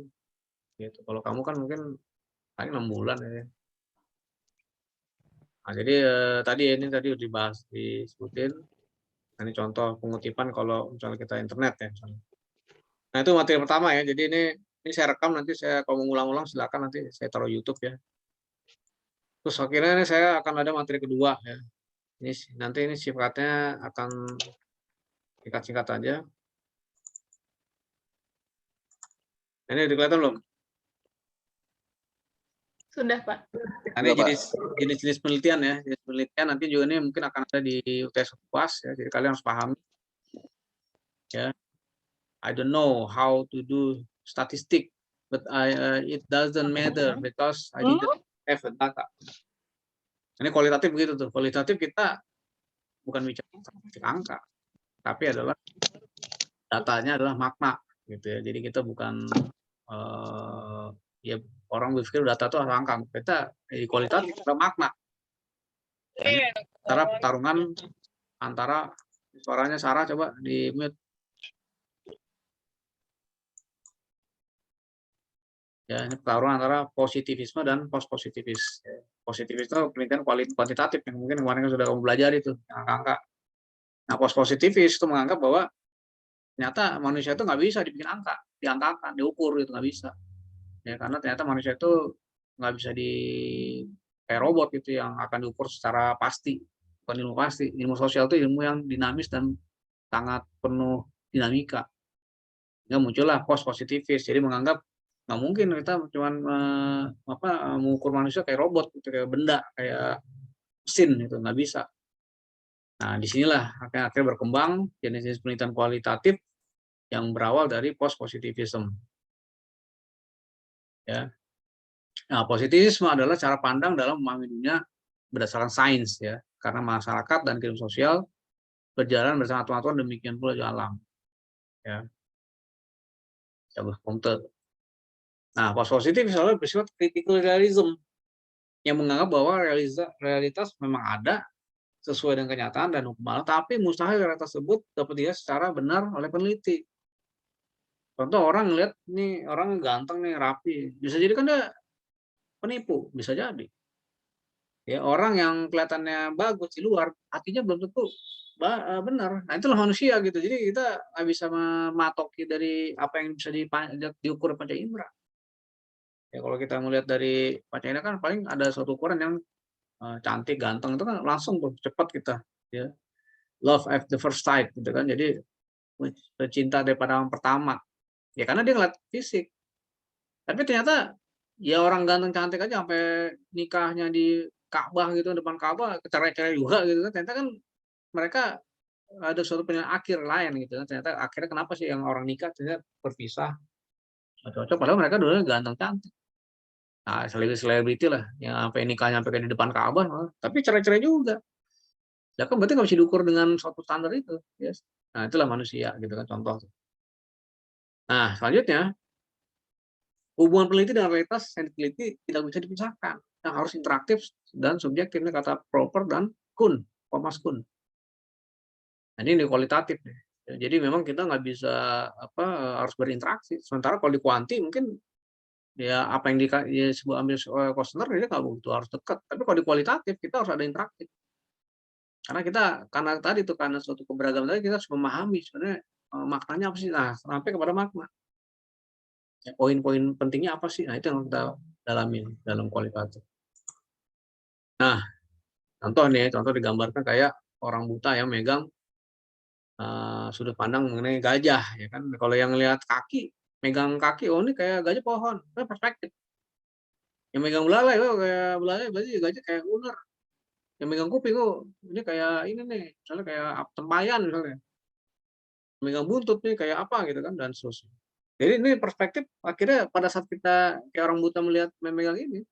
Gitu. Kalau kamu kan mungkin paling 6 bulan ya. Nah, jadi tadi udah dibahas, disebutin. Nah, ini contoh pengutipan kalau misalnya kita internet ya. Misalnya. Nah itu materi pertama ya. Jadi ini saya rekam, nanti saya kalau mau ulang-ulang silakan nanti saya taruh YouTube ya. Terus akhirnya ini saya akan ada materi kedua ya. Ini nanti ini sifatnya akan singkat-singkat aja. Ini kelihatan belum? Sudah, Pak. Nah, ini jenis penelitian ya. Jenis penelitian nanti juga ini mungkin akan ada di UTS UAS ya. Jadi kalian harus pahami. Ya. I don't know how to do statistic, but it doesn't matter because I didn't have the data. Ini kualitatif begitu tuh. Kualitatif kita bukan bicara angka, tapi adalah datanya adalah makna, gitu ya. Jadi kita bukan ya orang berpikir data itu adalah angka. Kita di kualitatif kita makna. Antara pertarungan antara suaranya Sarah coba di mute. Ya, ini pertarungan antara positivisme dan post positivis. Positivis itu penelitian kuantitatif yang mungkin kemarin sudah kamu belajar itu, angka-angka. Nah, post positivis itu menganggap bahwa ternyata manusia itu nggak bisa dibikin angka, diangkakan, diukur itu nggak bisa. Ya karena ternyata manusia itu nggak bisa kayak robot gitu yang akan diukur secara pasti. Bukan ilmu pasti. Ilmu sosial itu ilmu yang dinamis dan sangat penuh dinamika. Sehingga muncullah post positivis. Jadi menganggap nggak mungkin kita cuma mengukur manusia kayak robot, gitu, kayak benda, kayak mesin itu nggak bisa. Nah, disinilah akhirnya berkembang jenis-jenis penelitian kualitatif yang berawal dari post positivism. Ya. Nah, positivisme adalah cara pandang dalam memahami dunia berdasarkan sains, ya, karena masyarakat dan kehidupan sosial berjalan bersama aturan demikian pula juga alam. Ya, Nah, post positif misalnya bersifat critical realism yang menganggap bahwa realitas memang ada sesuai dengan kenyataan dan hukum alam, tapi mustahil realitas tersebut dapat dilihat secara benar oleh peneliti. Contoh orang ngeliat nih orang ganteng nih rapi, bisa jadi kan dia penipu, bisa jadi. Ya orang yang kelihatannya bagus di luar, hatinya belum tentu benar. Nah itulah manusia gitu. Jadi kita nggak bisa mematoki dari apa yang bisa diukur panca indera. Ya kalau kita melihat dari panca indera kan paling ada suatu ukuran yang cantik, ganteng itu kan langsung tuh cepat kita. Ya love at the first sight gitu kan. Jadi cinta daripada yang pertama. Ya karena dia ngeliat fisik. Tapi ternyata ya orang ganteng cantik aja sampai nikahnya di Ka'bah gitu, depan Ka'bah cerai-cerai juga gitu kan. Ternyata kan mereka ada suatu penilaian akhir lain gitu kan. Ternyata akhirnya kenapa sih yang orang nikah ternyata berpisah, nggak cocok padahal mereka dulunya ganteng cantik. Nah, selebriti lah yang sampai nikahnya sampai di depan Ka'bah, tapi cerai-cerai juga. Ya kan berarti nggak bisa diukur dengan suatu standar itu, yes. Nah, itulah manusia gitu kan contoh. Nah, selanjutnya hubungan peneliti dengan realitas yang diteliti tidak bisa dipisahkan, yang harus interaktif dan subjektif. Ini kata Proper dan Kuhn, Thomas Kuhn. Nah, ini kualitatif. Jadi memang kita nggak bisa harus berinteraksi. Sementara kalau di kuanti mungkin ya apa yang disebut ambil questionnaire dia nggak begitu harus dekat. Tapi kalau di kualitatif kita harus ada interaktif. Karena tadi itu karena suatu keberagaman tadi kita harus memahami sebenarnya maknanya apa sih. Nah, sampai kepada makna. Ya, poin-poin pentingnya apa sih? Nah, itu yang kita dalamin dalam kualitatif. Nah, contoh digambarkan kayak orang buta yang megang sudut pandang mengenai gajah, ya kan. Kalau yang lihat kaki, megang kaki, oh ini kayak gajah pohon, itu perspektif. Yang megang belalai, oh kayak belalai, berarti gajah kayak ular. Yang megang kuping, oh ini kayak ini nih, misalnya kayak tempayan misalnya. Megang buntut nih kayak apa gitu kan, dan seterusnya. Jadi ini perspektif akhirnya pada saat kita kayak orang buta melihat memegang ini,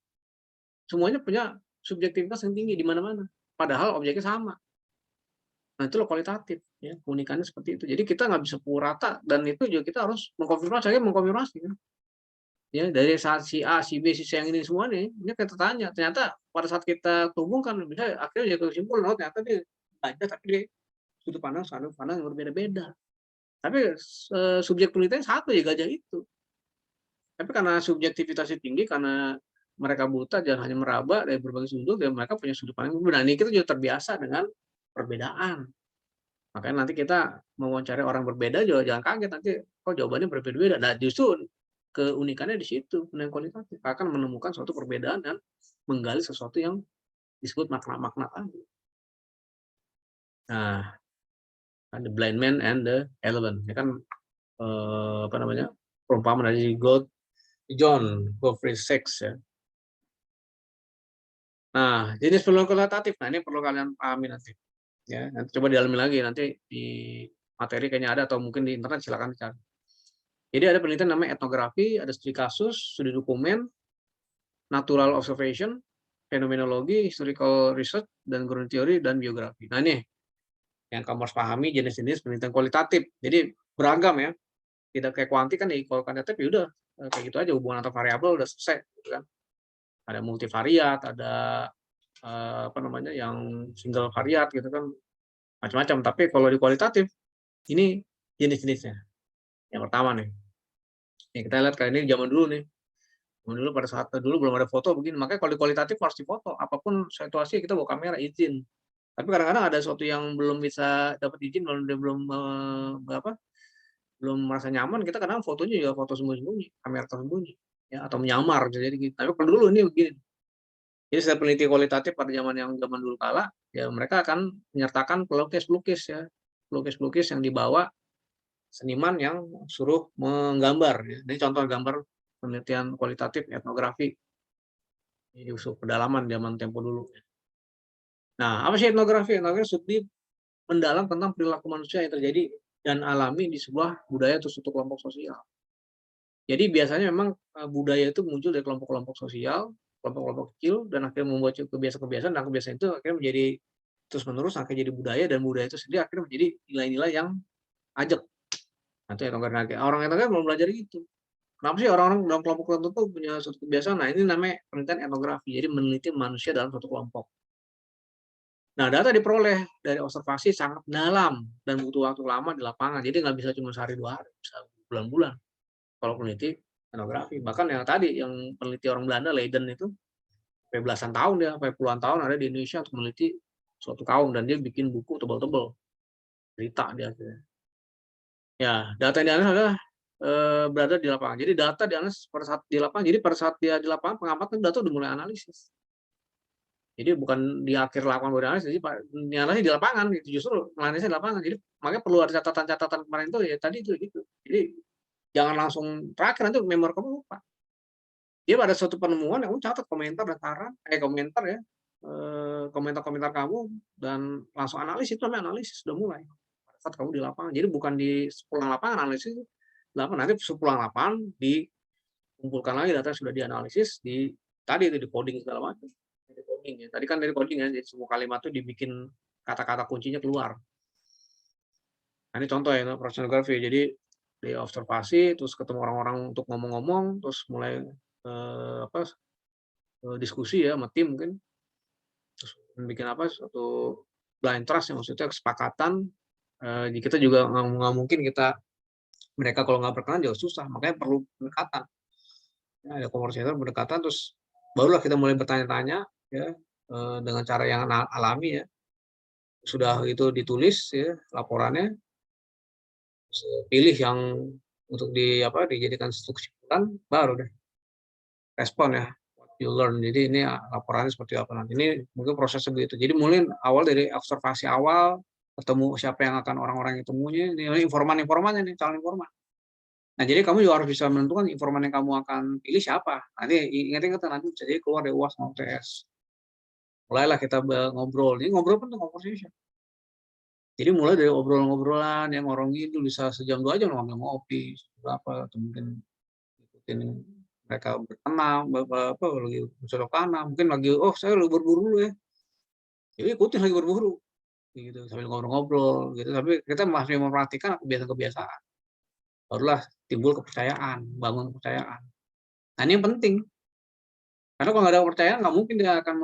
semuanya punya subjektivitas yang tinggi di mana-mana. Padahal objeknya sama. Nah, itu loh kualitatif, ya, keunikannya seperti itu. Jadi kita nggak bisa pukul rata dan itu juga kita harus mengkonfirmasi kan. Ya, dari saat si A, si B, si C yang ini semua nih, ini kita tanya, ternyata pada saat kita hubungkan bisa akhirnya jadi kesimpulan, oh ternyata dia baca tapi dia sudut pandang yang berbeda-beda. Tapi subjek penelitian satu ya gajah itu. Tapi karena subjektivitasnya tinggi, karena mereka buta dan hanya meraba dari berbagai sudut, dan mereka punya sudut pandang yang berbeda. Nah, ini kita juga terbiasa dengan perbedaan. Makanya nanti kita mewawancari orang berbeda juga jangan kaget nanti kok jawabannya berbeda-beda. Nah, justru keunikannya di situ, penilaian kualitatif akan menemukan suatu perbedaan dan menggali sesuatu yang disebut makna-makna tadi. Nah, the blind man and the elephant, ya kan perumpamaan dari John Geoffrey Sachs ya. Nah, jenis penilaian kualitatif, nah ini perlu kalian pahami nanti. Ya, nanti coba dialami lagi nanti di materi kayaknya ada atau mungkin di internet silakan cari. Jadi ada penelitian namanya etnografi, ada studi kasus, studi dokumen, natural observation, fenomenologi, historical research, dan ground theory dan biografi. Nah ini yang kamu harus pahami jenis-jenis penelitian kualitatif. Jadi beragam ya, tidak kayak kuanti kan di kualitatif ya udah kayak gitu aja hubungan antar variabel udah selesai, gitu kan. Ada multivariat, ada yang single variat gitu kan, macam-macam. Tapi kalau di kualitatif ini jenis-jenisnya. Yang pertama nih, kita lihat kayak ini zaman dulu nih. Dulu pada saat dulu belum ada foto begini, makanya kalau di kualitatif harus difoto. Apapun situasi kita bawa kamera izin. Tapi kadang-kadang ada sesuatu yang belum bisa dapat izin, belum belum merasa nyaman, kita kadang fotonya juga foto sembunyi-sembunyi, kamera tersembunyi, ya, atau menyamar bisa jadi gitu. Tapi kalau dulu ini begini, jadi setiap peneliti kualitatif pada zaman dulu kala, ya mereka akan menyertakan pelukis-pelukis ya, pelukis-pelukis yang dibawa seniman yang suruh menggambar ya. Ini contoh gambar penelitian kualitatif etnografi di usul pedalaman zaman tempo dulu. Nah, apa sih etnografi? Etnografi studi mendalam tentang perilaku manusia yang terjadi dan alami di sebuah budaya atau suatu kelompok sosial. Jadi biasanya memang budaya itu muncul dari kelompok-kelompok sosial, kelompok-kelompok kecil, dan akhirnya membuat kebiasaan-kebiasaan, dan kebiasaan itu akhirnya menjadi terus-menerus, akhirnya jadi budaya, dan budaya itu sendiri akhirnya menjadi nilai-nilai yang ajak. Nah, itu etnografi. Orang etnografi belum belajar itu. Kenapa sih orang-orang dalam kelompok tertentu punya suatu kebiasaan? Nah, ini namanya penelitian etnografi. Jadi meneliti manusia dalam suatu kelompok. Nah, data diperoleh dari observasi sangat dalam dan butuh waktu lama di lapangan. Jadi nggak bisa cuma sehari 2 hari, bisa bulan-bulan kalau peneliti etnografi. Bahkan yang tadi, yang peneliti orang Belanda, Leiden itu, sampai belasan tahun dia, sampai puluhan tahun ada di Indonesia untuk meneliti suatu kaum, dan dia bikin buku tebal-tebal, cerita dia. Ya, data yang dianalisis adalah berada di lapangan. Jadi data dianalisis pada saat di lapangan. Jadi pada saat dia di lapangan, pengamatan data udah mulai analisis. Jadi bukan di akhir lapangan baru analisis, jadi analisis di lapangan gitu, justru analisnya di lapangan. Jadi makanya perlu ada catatan-catatan kemarin itu ya tadi itu gitu. Jadi jangan langsung terakhir, nanti memori kamu lupa. Dia pada suatu penemuan yang catat komentar dan saran, komentar ya, komentar-komentar kamu, dan langsung analisis, itu namanya analisis sudah mulai. Pada saat kamu di lapangan. Jadi bukan di sepulang lapangan analisis, nanti sepulang lapangan dikumpulkan lagi data sudah dianalisis, di tadi itu di coding segala macam. Di coding ya. Tadi kan dari coding ya, jadi semua kalimat itu dibikin kata-kata kuncinya keluar. Nah, ini contoh ya proses etnografi. Jadi di observasi, terus ketemu orang-orang untuk ngomong-ngomong, terus mulai diskusi ya sama tim mungkin, terus bikin apa, suatu blind trust, yang maksudnya kesepakatan. Kita juga nggak mungkin mereka kalau nggak berkenan jauh susah, makanya perlu pendekatan. Ya, ada konversator pendekatan, terus barulah kita mulai bertanya-tanya ya, dengan cara yang alami ya. Sudah itu ditulis ya laporannya, pilih yang untuk dijadikan kesimpulan, baru deh respon ya, what you learn. Jadi ini laporannya seperti apa nanti. Ini mungkin prosesnya begitu. Jadi mulai awal dari observasi awal, ketemu siapa yang akan orang-orang yang temunya, ini informan-informannya nih, calon informan. Nah, jadi kamu juga harus bisa menentukan informan yang kamu akan pilih siapa. Nanti ingat-ingat nanti bisa jadi keluar dari UAS mau UTS. Mulailah kita ngobrol. Ini ngobrol kan conversation. Jadi mulai dari obrolan-obrolan yang orang itu bisa sejam 2 jam ngambil ngopi, berapa, atau mungkin ikutin mereka bertenang, lagi bercocok tanam, mungkin lagi, oh saya lagi berburu dulu ya. Jadi ikutin lagi berburu, gitu sambil ngobrol-ngobrol, gitu. Tapi kita masih memperhatikan kebiasaan-kebiasaan. Barulah timbul kepercayaan, bangun kepercayaan. Nah, ini yang penting. Karena kalau nggak ada kepercayaan, nggak mungkin dia akan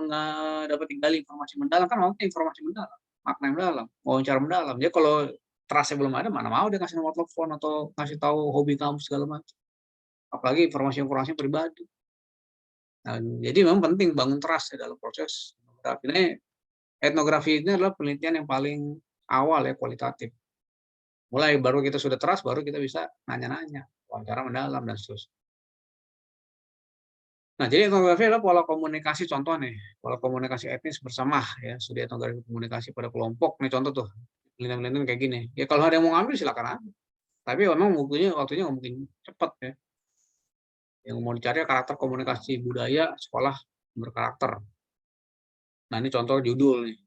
dapat gali informasi mendalam, kan makanya informasi mendalam, makna yang mendalam, wawancara mendalam. Jadi kalau trust-nya belum ada, mana mau dia kasih nomor telepon atau kasih tahu hobi kamu segala macam. Apalagi informasi-informasi pribadi. Nah, jadi memang penting bangun trust ya dalam proses etnografi. Etnografi ini adalah penelitian yang paling awal ya, kualitatif. Mulai baru kita sudah trust, baru kita bisa nanya-nanya, wawancara mendalam dan seterusnya. Nah, jadi etnografi adalah pola komunikasi, contoh nih, pola komunikasi etnis bersama ya, studi etnografi komunikasi pada kelompok. Nih contoh tuh, penelitian kayak gini. Ya kalau ada yang mau ngambil silakan aja. Tapi memang waktunya nggak mungkin cepat ya. Yang mau dicari karakter komunikasi budaya sekolah berkarakter. Nah, ini contoh judul nih.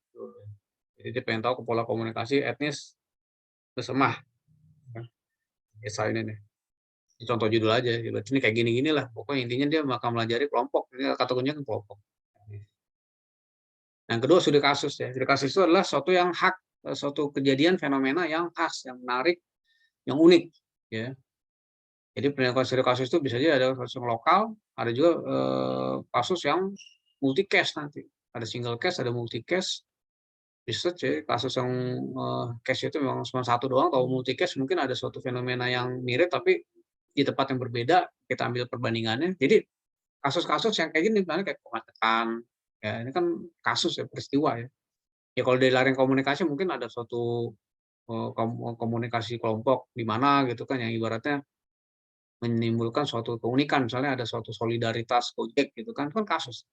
Jadi dia pengen tahu pola komunikasi etnis bersama. Ini nih. Ini contoh judul aja. Ini kayak gini-gini lah. Pokoknya intinya dia bakal melajari kelompok. Ini kata kuncinya kan kelompok. Yang kedua, studi kasus ya. Studi kasus itu adalah suatu yang suatu kejadian fenomena yang khas, yang menarik, yang unik ya. Jadi penelitian studi kasus itu bisa jadi ada kasus yang lokal, ada juga kasus yang multi case nanti. Ada single case, ada multi case. Research ya, kasus yang case itu memang cuma satu doang, atau multi case mungkin ada suatu fenomena yang mirip tapi di tempat yang berbeda, kita ambil perbandingannya. Jadi kasus-kasus yang kayak gini misalnya kayak kemacetan ya, ini kan kasus ya, peristiwa ya. Ya kalau dari laring komunikasi mungkin ada suatu komunikasi kelompok di mana gitu kan, yang ibaratnya menimbulkan suatu keunikan, misalnya ada suatu solidaritas Gojek gitu kan, kan kasus.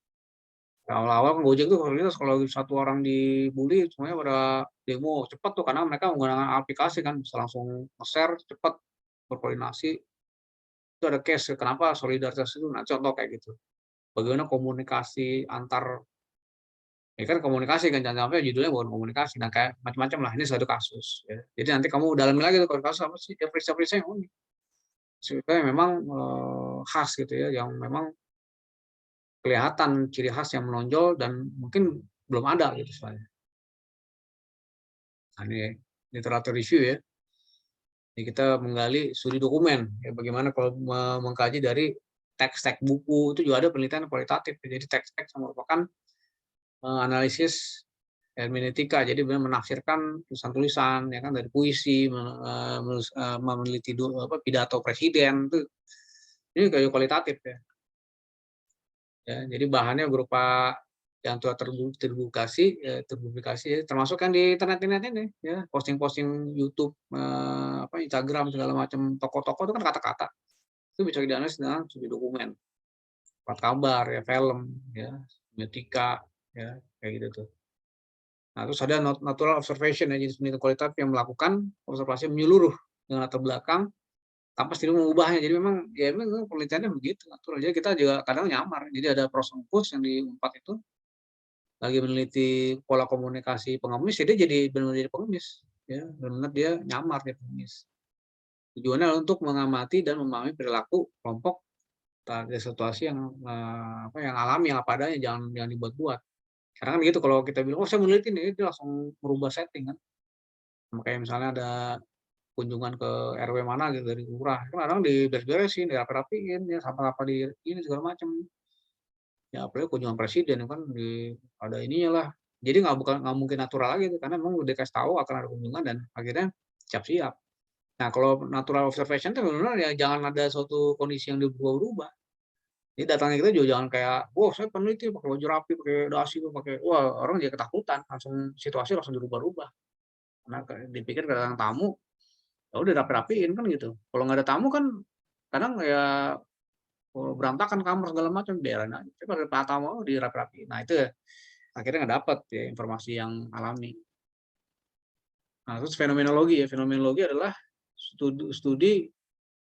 Awal-awal kan Gojek tuh solidaritas kalau satu orang dibully semuanya pada demo, cepat tuh karena mereka menggunakan aplikasi kan, bisa langsung nge-share cepat, berkoordinasi. Itu ada case kenapa solidaritas itu, nah contoh kayak gitu. Bagaimana komunikasi antar, ya kan komunikasi kan, jangan sampai judulnya bukan komunikasi, nah kayak macam-macam lah, ini satu kasus ya. Jadi nanti kamu dalami lagi tuh kalau kasus apa sih, ya periksa-periksa yang unik. Supaya memang, khas gitu ya, yang memang kelihatan ciri khas yang menonjol dan mungkin belum ada gitu soalnya. Nah ini literatur review ya. Jadi kita menggali studi dokumen, ya bagaimana kalau mengkaji dari teks-teks buku, itu juga ada penelitian kualitatif. Jadi teks-teks yang merupakan analisis hermeneutika, jadi benar menafsirkan tulisan-tulisan ya kan, dari puisi, meneliti pidato presiden itu, ini kayak kualitatif ya. Ya, jadi bahannya berupa yang telah terpublikasi, ya, termasuk yang di internet ini ya, posting-posting YouTube, Instagram segala macam, toko-toko itu kan kata-kata. Itu bisa dianalisis dengan studi dokumen, surat kabar ya, film ya, semiotika ya, kayak gitu tuh. Nah, terus ada natural observation ya, jenis penelitian kualitatif yang melakukan observasi menyeluruh dengan latar belakang tanpa sedikit mengubahnya. Jadi memang ya memang penelitiannya begitu natural. Jadi kita juga kadang nyamar. Jadi ada pros and cons yang di Unpad itu lagi meneliti pola komunikasi pengemis, ya dia jadi benar-benar jadi pengemis. Ya, benar-benar dia nyamar dia pengemis. Tujuannya untuk mengamati dan memahami perilaku kelompok pada situasi yang yang alami, yang apa adanya, jangan dibuat-buat. Karena kan gitu kalau kita bilang, oh saya meneliti nih, dia langsung merubah setting kan. Kayak misalnya ada kunjungan ke RW mana gitu dari lurah, kan kadang diberes-beresin, dirapi-rapiin, ya sampah-sampah di ini segala macam. Ya apalagi kunjungan presiden kan ada ininya lah. Jadi nggak mungkin natural lagi tuh, karena memang udah dikasih tahu akan ada kunjungan dan akhirnya siap-siap. Nah kalau natural observation itu benar-benar ya jangan ada suatu kondisi yang berubah-ubah. Jadi datangnya kita juga jangan kayak, wah saya peneliti pakai baju rapi, pakai dasi, pakai, wah orang jadi ketakutan, langsung situasi langsung dirubah-rubah. Karena dipikir kedatangan tamu, ya udah rapi-rapiin kan gitu. Kalau nggak ada tamu kan kadang ya berantakan kamar segala macam, biarin aja. Tapi kalau ada tamu dirapi-rapiin. Nah itu ya akhirnya nggak dapat ya informasi yang alami. Nah terus fenomenologi ya, fenomenologi adalah studi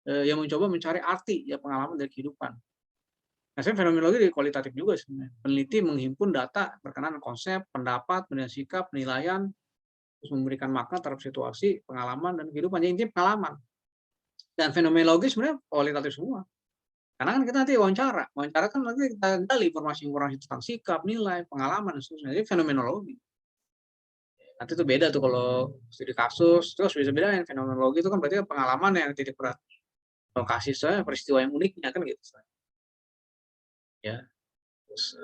yang mencoba mencari arti ya pengalaman dari kehidupan. Nah, sebenarnya fenomenologi dari kualitatif juga sebenarnya. Peneliti menghimpun data berkenaan konsep, pendapat, penilaian sikap, penilaian, terus memberikan makna terhadap situasi, pengalaman, dan kehidupan. Jadi intinya pengalaman. Dan fenomenologi sebenarnya kualitatif semua. Karena kan kita nanti wawancara. Wawancara kan nanti kita gali informasi-informasi tentang sikap, nilai, pengalaman, dan seterusnya. Jadi fenomenologi. Nanti itu beda tuh kalau studi kasus, terus bisa bedain fenomenologi itu kan berarti pengalaman yang titik berat. Lokasi saya peristiwa yang uniknya kan gitu. Ya. Terus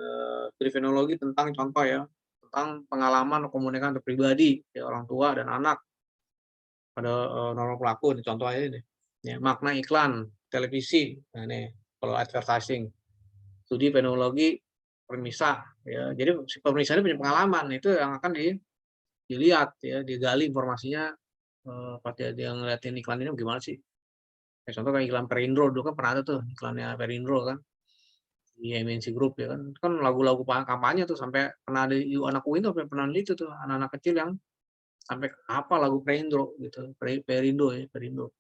studi fenomenologi tentang contoh ya, tentang pengalaman komunikasi pribadi ya, orang tua dan anak pada norma pelaku. Ini contoh aja nih. Ya, makna iklan televisi. Nah, nih kalau advertising. Studi fenomenologi permisa ya. Jadi si permisa ini punya pengalaman, itu yang akan dilihat ya, digali informasinya, pas dia ngeliatin iklan ini gimana sih. Ya, contoh kayak iklan Perindro dulu kan pernah ada tuh iklannya Perindro kan di MNC Group ya kan. Kan lagu-lagu kampanye tuh sampai pernah ada anak UIN tuh pernah itu tuh anak-anak kecil yang sampai apa lagu Perindro gitu. Perindo ya, Perindo.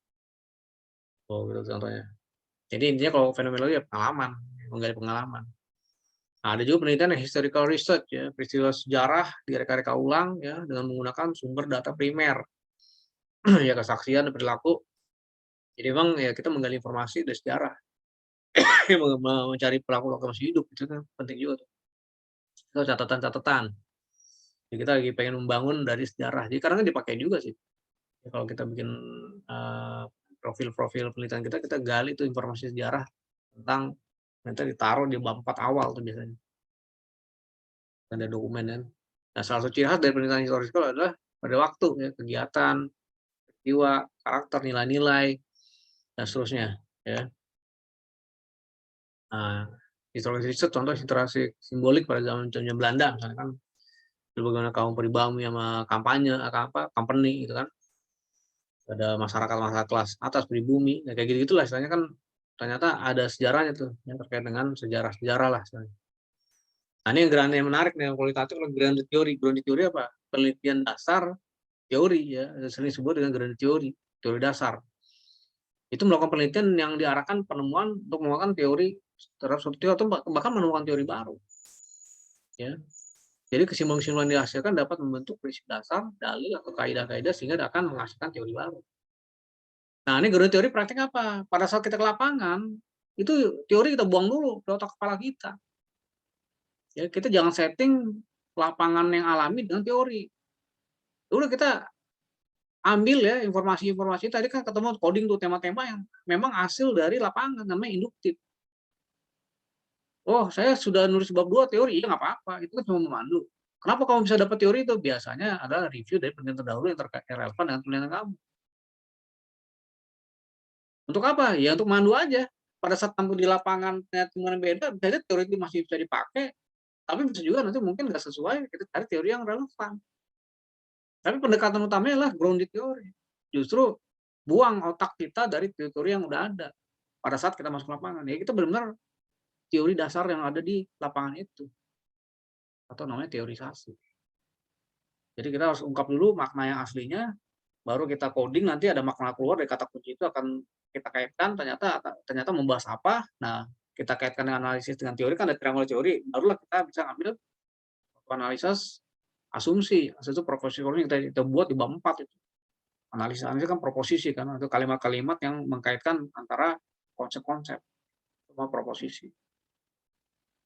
Oh, gitu contohnya. Jadi intinya kalau fenomenologi ya pengalaman, menggali pengalaman. Nah, ada juga penelitian historical research ya, peristiwa sejarah direka-reka ulang ya dengan menggunakan sumber data primer ya, kesaksian dan perilaku. Jadi memang ya kita menggali informasi dari sejarah, mencari pelaku-pelaku masih hidup itu kan penting juga tuh. Itu catatan-catatan. Jadi kita lagi pengen membangun dari sejarah. Jadi karena kan dipakai juga sih. Ya, kalau kita bikin profil-profil penelitian kita gali tuh informasi sejarah tentang, nanti ditaruh di bab 4 awal tuh biasanya. Ada dokumen kan. Nah, salah satu ciri khas dari penelitian historical adalah pada waktu ya, kegiatan, peristiwa, karakter, nilai-nilai, dan seterusnya ya. Nah, historical research contoh literasi simbolik pada zaman Belanda misalnya kan, bagaimana kaum pribumi sama kampanye, company gitu kan. ada masyarakat kelas atas pribumi, nah, kayak gitu-gitulah istilahnya kan ternyata ada sejarahnya tuh yang terkait dengan sejarah-sejarah lah istilahnya. Nah, ini yang menarik nih, kualitatif grounded theory. Grounded theory apa? Penelitian dasar teori ya, sering disebut dengan grounded theory, teori dasar. Itu melakukan penelitian yang diarahkan penemuan untuk melakukan teori terhadap suatu teori atau bahkan menemukan teori baru. Ya. Jadi kesimpulan-kesimpulan yang dihasilkan dapat membentuk prinsip dasar, dalil atau kaidah-kaidah sehingga akan menghasilkan teori baru. Nah, ini grounded teori praktek apa? Pada saat kita ke lapangan, itu teori kita buang dulu ke otak kepala kita. Ya, kita jangan setting lapangan yang alami dengan teori. Udah kita ambil ya informasi-informasi tadi kan ketemu coding tuh tema-tema yang memang hasil dari lapangan, namanya induktif. Oh, saya sudah nulis bab 2 teori, ya nggak apa-apa, itu kan cuma memandu. Kenapa kamu bisa dapat teori itu? Biasanya adalah review dari penelitian terdahulu yang relevan dengan penelitian kamu. Untuk apa? Ya untuk mandu aja. Pada saat tampil di lapangan temuan beda, bisa teori itu masih bisa dipakai, tapi bisa juga nanti mungkin nggak sesuai, kita cari teori yang relevan. Tapi pendekatan utamanya adalah grounded theory. Justru buang otak kita dari teori yang udah ada. Pada saat kita masuk lapangan, ya kita benar-benar teori dasar yang ada di lapangan itu. Atau namanya teorisasi. Jadi kita harus ungkap dulu makna yang aslinya, baru kita coding, nanti ada makna keluar dari kata kunci itu akan kita kaitkan, ternyata membahas apa. Nah, kita kaitkan dengan analisis dengan teori, kan ada triangle teori, barulah kita bisa ambil analisis asumsi. Itu proposisi yang kita buat di bab 4 itu. Analisis kan proposisi kan, itu kalimat-kalimat yang mengkaitkan antara konsep-konsep sama proposisi.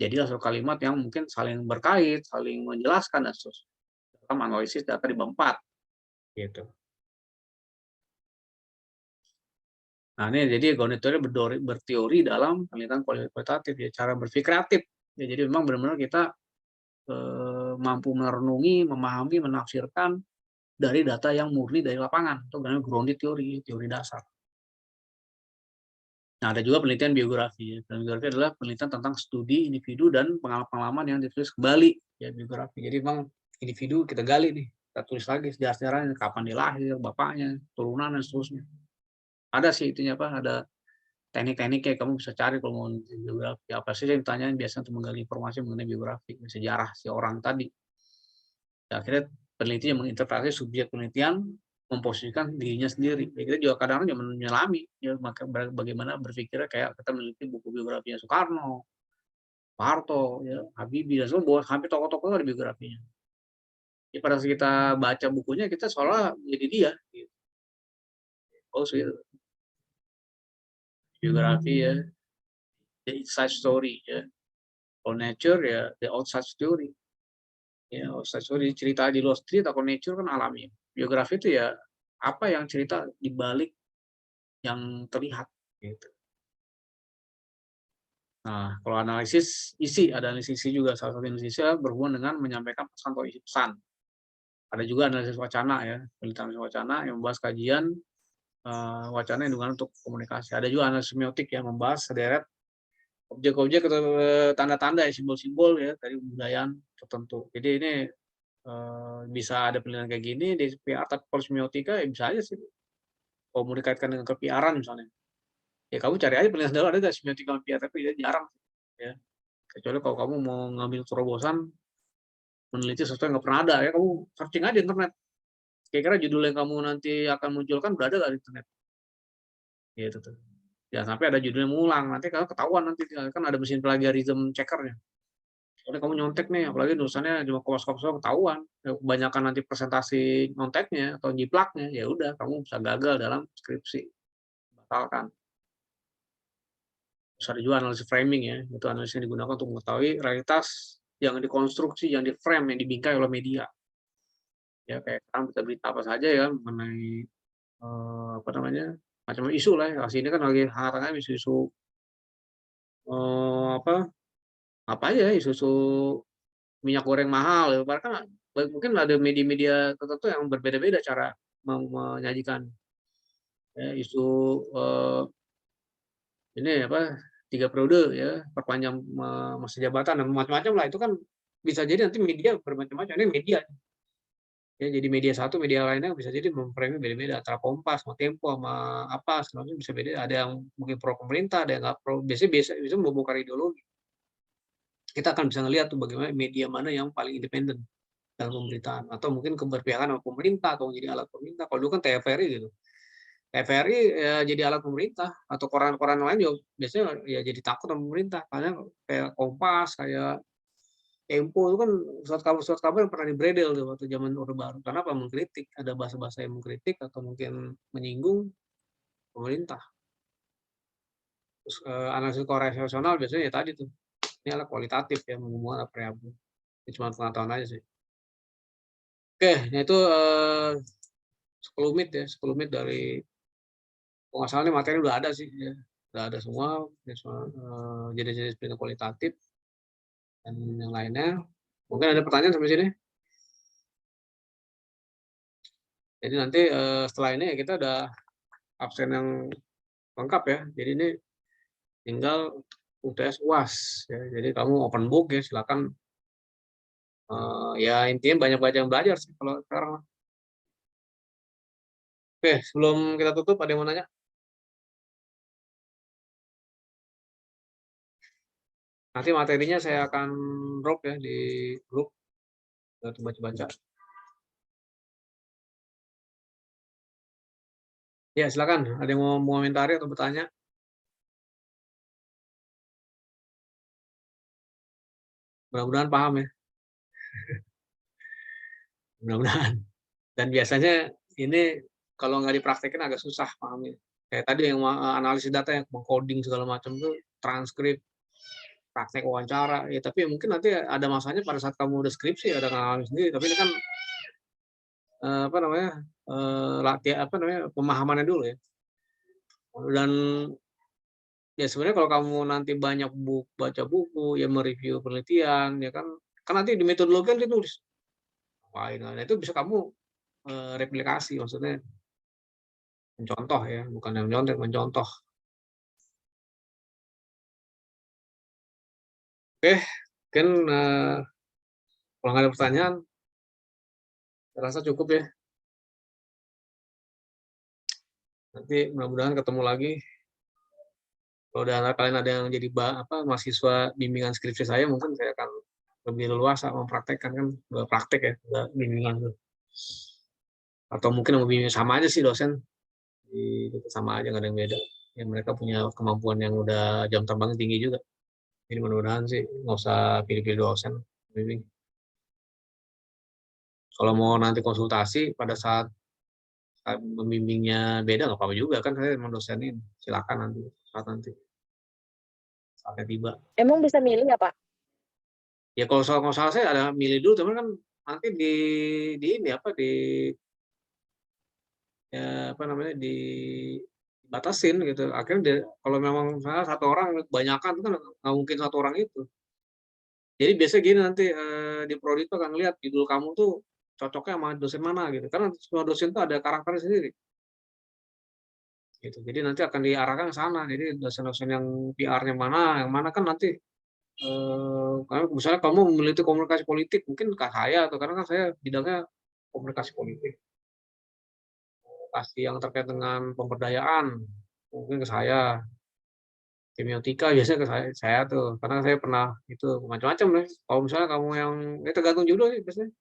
Jadi hasil kalimat yang mungkin saling berkait, saling menjelaskan dan seterusnya. Dalam analisis data di bab 4 gitu. Nah, ini jadi grounded theory berteori dalam penelitian kualitatif ya, cara berpikir kreatif. Ya, jadi memang benar-benar kita mampu merenungi, memahami, menafsirkan dari data yang murni dari lapangan. Itu namanya grounded theory, teori dasar. Nah, ada juga penelitian biografi. Biografi adalah penelitian tentang studi individu dan pengalaman-pengalaman yang ditulis kembali ya, biografi. Jadi memang individu kita gali nih, kita tulis lagi sejarah-sejarahnya, kapan dia lahir, bapaknya, turunan dan seterusnya. Ada sih itunya apa? Ada teknik-tekniknya kamu bisa cari kalau mau biografi. Apa sih yang ditanyain biasanya untuk menggali informasi mengenai biografi, sejarah si orang tadi. Dan akhirnya peneliti yang menginterpretasi subjek penelitian memposisikan dirinya sendiri. Ya, kita juga kadang-kadang menyelami ya, maka bagaimana berpikirnya kayak kita meneliti buku biografinya Soekarno, Soeharto, ya, Habibie dan semua, hampir tokoh-tokoh ada biografinya. Ya, pada saat kita baca bukunya kita seolah jadi dia. Gitu. Oh, gitu. Biografi ya, the inside story ya. Kalau nature ya the outside story. Ya, outside story cerita di luar cerita, kalau nature kan alami. Biografi itu ya apa yang cerita di balik yang terlihat gitu. Nah, kalau analisis isi, ada analisis isi juga, salah satu analisis berhubungan dengan menyampaikan pesan atau isi pesan. Ada juga analisis wacana ya, penelitian wacana yang membahas kajian wacana yang digunakan untuk komunikasi. Ada juga analisis semiotik yang membahas sederet objek-objek atau tanda-tanda ya, simbol-simbol ya dari kebudayaan tertentu. Jadi ini bisa ada penelitian kayak gini di PR, tapi kalau semiotika ya bisa aja sih. Kalau mau dikaitkan dengan ke-PR-an misalnya. Ya kamu cari aja penelitian dulu ada nggak semiotika PR, tapi ya jarang. Ya. Kecuali kalau kamu mau ngambil terobosan meneliti sesuatu yang nggak pernah ada, ya kamu searching aja di internet. Kira-kira judul yang kamu nanti akan munculkan udah ada nggak di internet? Gitu tuh. Jangan sampai ada judul yang mengulang, nanti kalau ketahuan nanti kan ada mesin plagiarism checkernya. Soalnya kamu nyontek nih, apalagi tulisannya cuma kos-kos ketahuan. Kebanyakan nanti presentasi nyonteknya atau jiplaknya, ya udah kamu bisa gagal dalam skripsi. Batalkan. Terus ada juga analisis framing ya, itu analisis yang digunakan untuk mengetahui realitas yang dikonstruksi, yang di-frame, yang dibingkai oleh media. Ya kayak sekarang berita-berita apa saja ya mengenai apa namanya macam isu lah ya. Ini kan lagi hangat-hangatnya isu-isu apa aja ya, isu-isu minyak goreng mahal ya. Kan mungkin ada media-media tertentu yang berbeda-beda cara menyajikan ya, isu ini apa 3 periode ya, perpanjang masa jabatan dan macam-macam lah, itu kan bisa jadi nanti media bermacam-macam, ini media Ya, jadi media satu, media lainnya bisa jadi memframe beda-beda, antara Kompas sama Tempo sama apa, segala macam bisa beda. Ada yang mungkin pro pemerintah, ada yang nggak pro. Biasanya membongkar ideologi. Kita akan bisa ngelihat tuh bagaimana media mana yang paling independen dalam pemberitaan, atau mungkin keberpihakan sama pemerintah, atau jadi alat pemerintah. Kalau dulu kan TVRI gitu. TVRI ya jadi alat pemerintah, atau koran-koran lain juga biasanya ya jadi takut sama pemerintah. Karena kayak Kompas, kayak Tempo itu kan surat kabar yang pernah dibredel tuh waktu zaman Orde Baru. Kenapa? Mengkritik, ada bahasa-bahasa yang mengkritik atau mungkin menyinggung pemerintah. Terus analisis korespondensial biasanya ya tadi tuh, ini adalah kualitatif ya, mengumpulkan apa ya. Ini cuma pengetahuan aja sih. Oke, nah itu sekelumit ya, sekelumit dari, kalau nggak salah nih materi udah ada sih, ya. Udah ada semua, jenis-jenis berita kualitatif dan yang lainnya. Mungkin ada pertanyaan sampai sini. Jadi nanti setelah ini ya kita udah absen yang lengkap ya. Jadi ini tinggal UTS UAS ya. Jadi kamu open book ya, silakan. Ya intinya banyak baca yang belajar sih kalau sekarang. Oke, sebelum kita tutup ada yang mau nanya? Nanti materinya saya akan drop ya di grup buat baca-baca. Ya silakan, ada yang mau komentari atau bertanya? Mudah-mudahan paham ya. Mudah-mudahan. Dan biasanya ini kalau nggak dipraktekin agak susah pahamnya. Kayak tadi yang analisis data, yang mengcoding segala macam tuh, transkrip, praktek wawancara, ya tapi mungkin nanti ada masanya pada saat kamu udah skripsi ada ngalamin sendiri. Tapi ini kan apa namanya, latihan apa namanya, pemahamannya dulu ya. Dan ya sebenarnya kalau kamu nanti banyak baca buku, ya mereview penelitian, ya kan nanti di metodologi kan ditulis. Wah, nah itu bisa kamu replikasi, maksudnya mencontoh ya, bukan yang nyontek, mencontoh. Oke, mungkin kalau nggak ada pertanyaan, saya rasa cukup ya. Nanti mudah-mudahan ketemu lagi. Kalau kalian ada yang jadi mahasiswa bimbingan skripsi saya, mungkin saya akan lebih leluasa mempraktekkan, kan udah praktek ya, udah bimbingan tuh. Atau mungkin mau bimbing sama aja sih dosen, sama aja nggak ada yang beda. Ya mereka punya kemampuan yang udah jam terbang tinggi juga. Jadi mudah-mudahan sih nggak usah pilih-pilih dosen bimbing. Kalau mau nanti konsultasi pada saat membimbingnya beda nggak apa-apa juga, kan saya emang dosenin. Silakan nanti saatnya tiba. Emang bisa milih nggak, Pak? Ya kalau soal masalah saya ada milih dulu, teman kan nanti di ini apa ya apa namanya dibatasin gitu. Akhirnya kalau memang misalnya satu orang kebanyakan itu kan nggak mungkin satu orang itu. Jadi biasanya gini nanti di prodi itu akan lihat judul kamu tuh cocoknya sama dosen mana gitu. Karena semua dosen tuh ada karakternya sendiri. Gitu. Jadi nanti akan diarahkan ke sana. Jadi dosen-dosen yang PR-nya mana, yang mana kan nanti misalnya kamu meneliti komunikasi politik, mungkin ke saya atau karena kan saya bidangnya komunikasi politik. Pasti yang terkait dengan pemberdayaan, mungkin ke saya. Semiotika biasanya ke saya tuh, karena saya pernah itu macam-macam deh. Kalau misalnya kamu yang ya tergantung judul sih biasanya.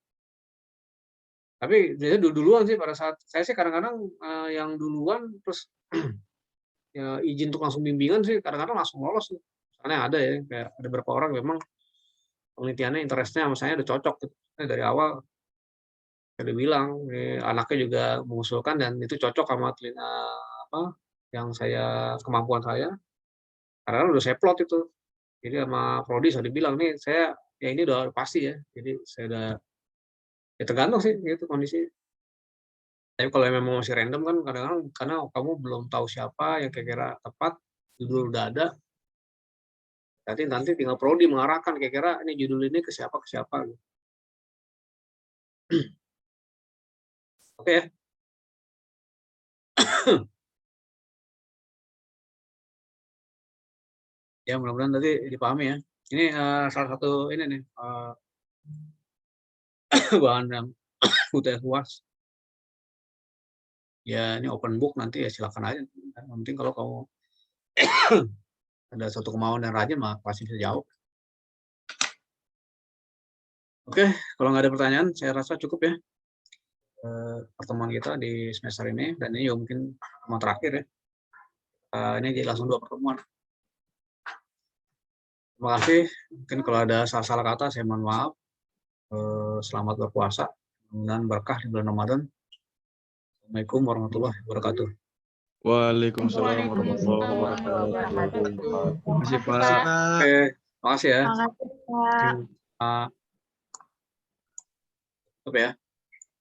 Tapi biasanya duluan sih pada saat saya sih kadang-kadang yang duluan terus ya izin untuk langsung bimbingan sih kadang-kadang langsung lolos sih. Karena ada ya kayak ada beberapa orang memang penelitiannya interestnya sama saya udah cocok gitu. Dari awal saya udah bilang anaknya juga mengusulkan dan itu cocok sama apa yang kemampuan saya. Karena udah saya plot itu. Jadi sama prodi sudah dibilang nih saya ya ini udah pasti ya. Jadi saya udah ya tergantung sih gitu kondisi. Tapi kalau memang masih random kan kadang-kadang karena kamu belum tahu siapa yang kira-kira tepat, judul udah ada, nanti tinggal prodi mengarahkan kira-kira ini judul ini ke siapa gitu. Oke ya. Ya mudah-mudahan tadi dipahami ya. Ini salah satu ini nih bahan yang UTS UAS. Ya ini open book nanti ya silakan aja. Yang penting kalau kamu ada satu kemauan dan rajin mah pasti bisa jawab. Oke, kalau nggak ada pertanyaan, saya rasa cukup ya pertemuan kita di semester ini, dan ini juga mungkin pertemuan terakhir ya. Ini jadi langsung 2 pertemuan. Terima kasih. Mungkin kalau ada salah-salah kata, saya mohon maaf. Selamat berpuasa. Mudah-mudahan berkah di bulan Ramadan. Assalamualaikum warahmatullahi wabarakatuh. Waalaikumsalam warahmatullahi wabarakatuh. Terima kasih, Pak. Oke, terima kasih ya. Terima kasih, Pak. Tutup ya.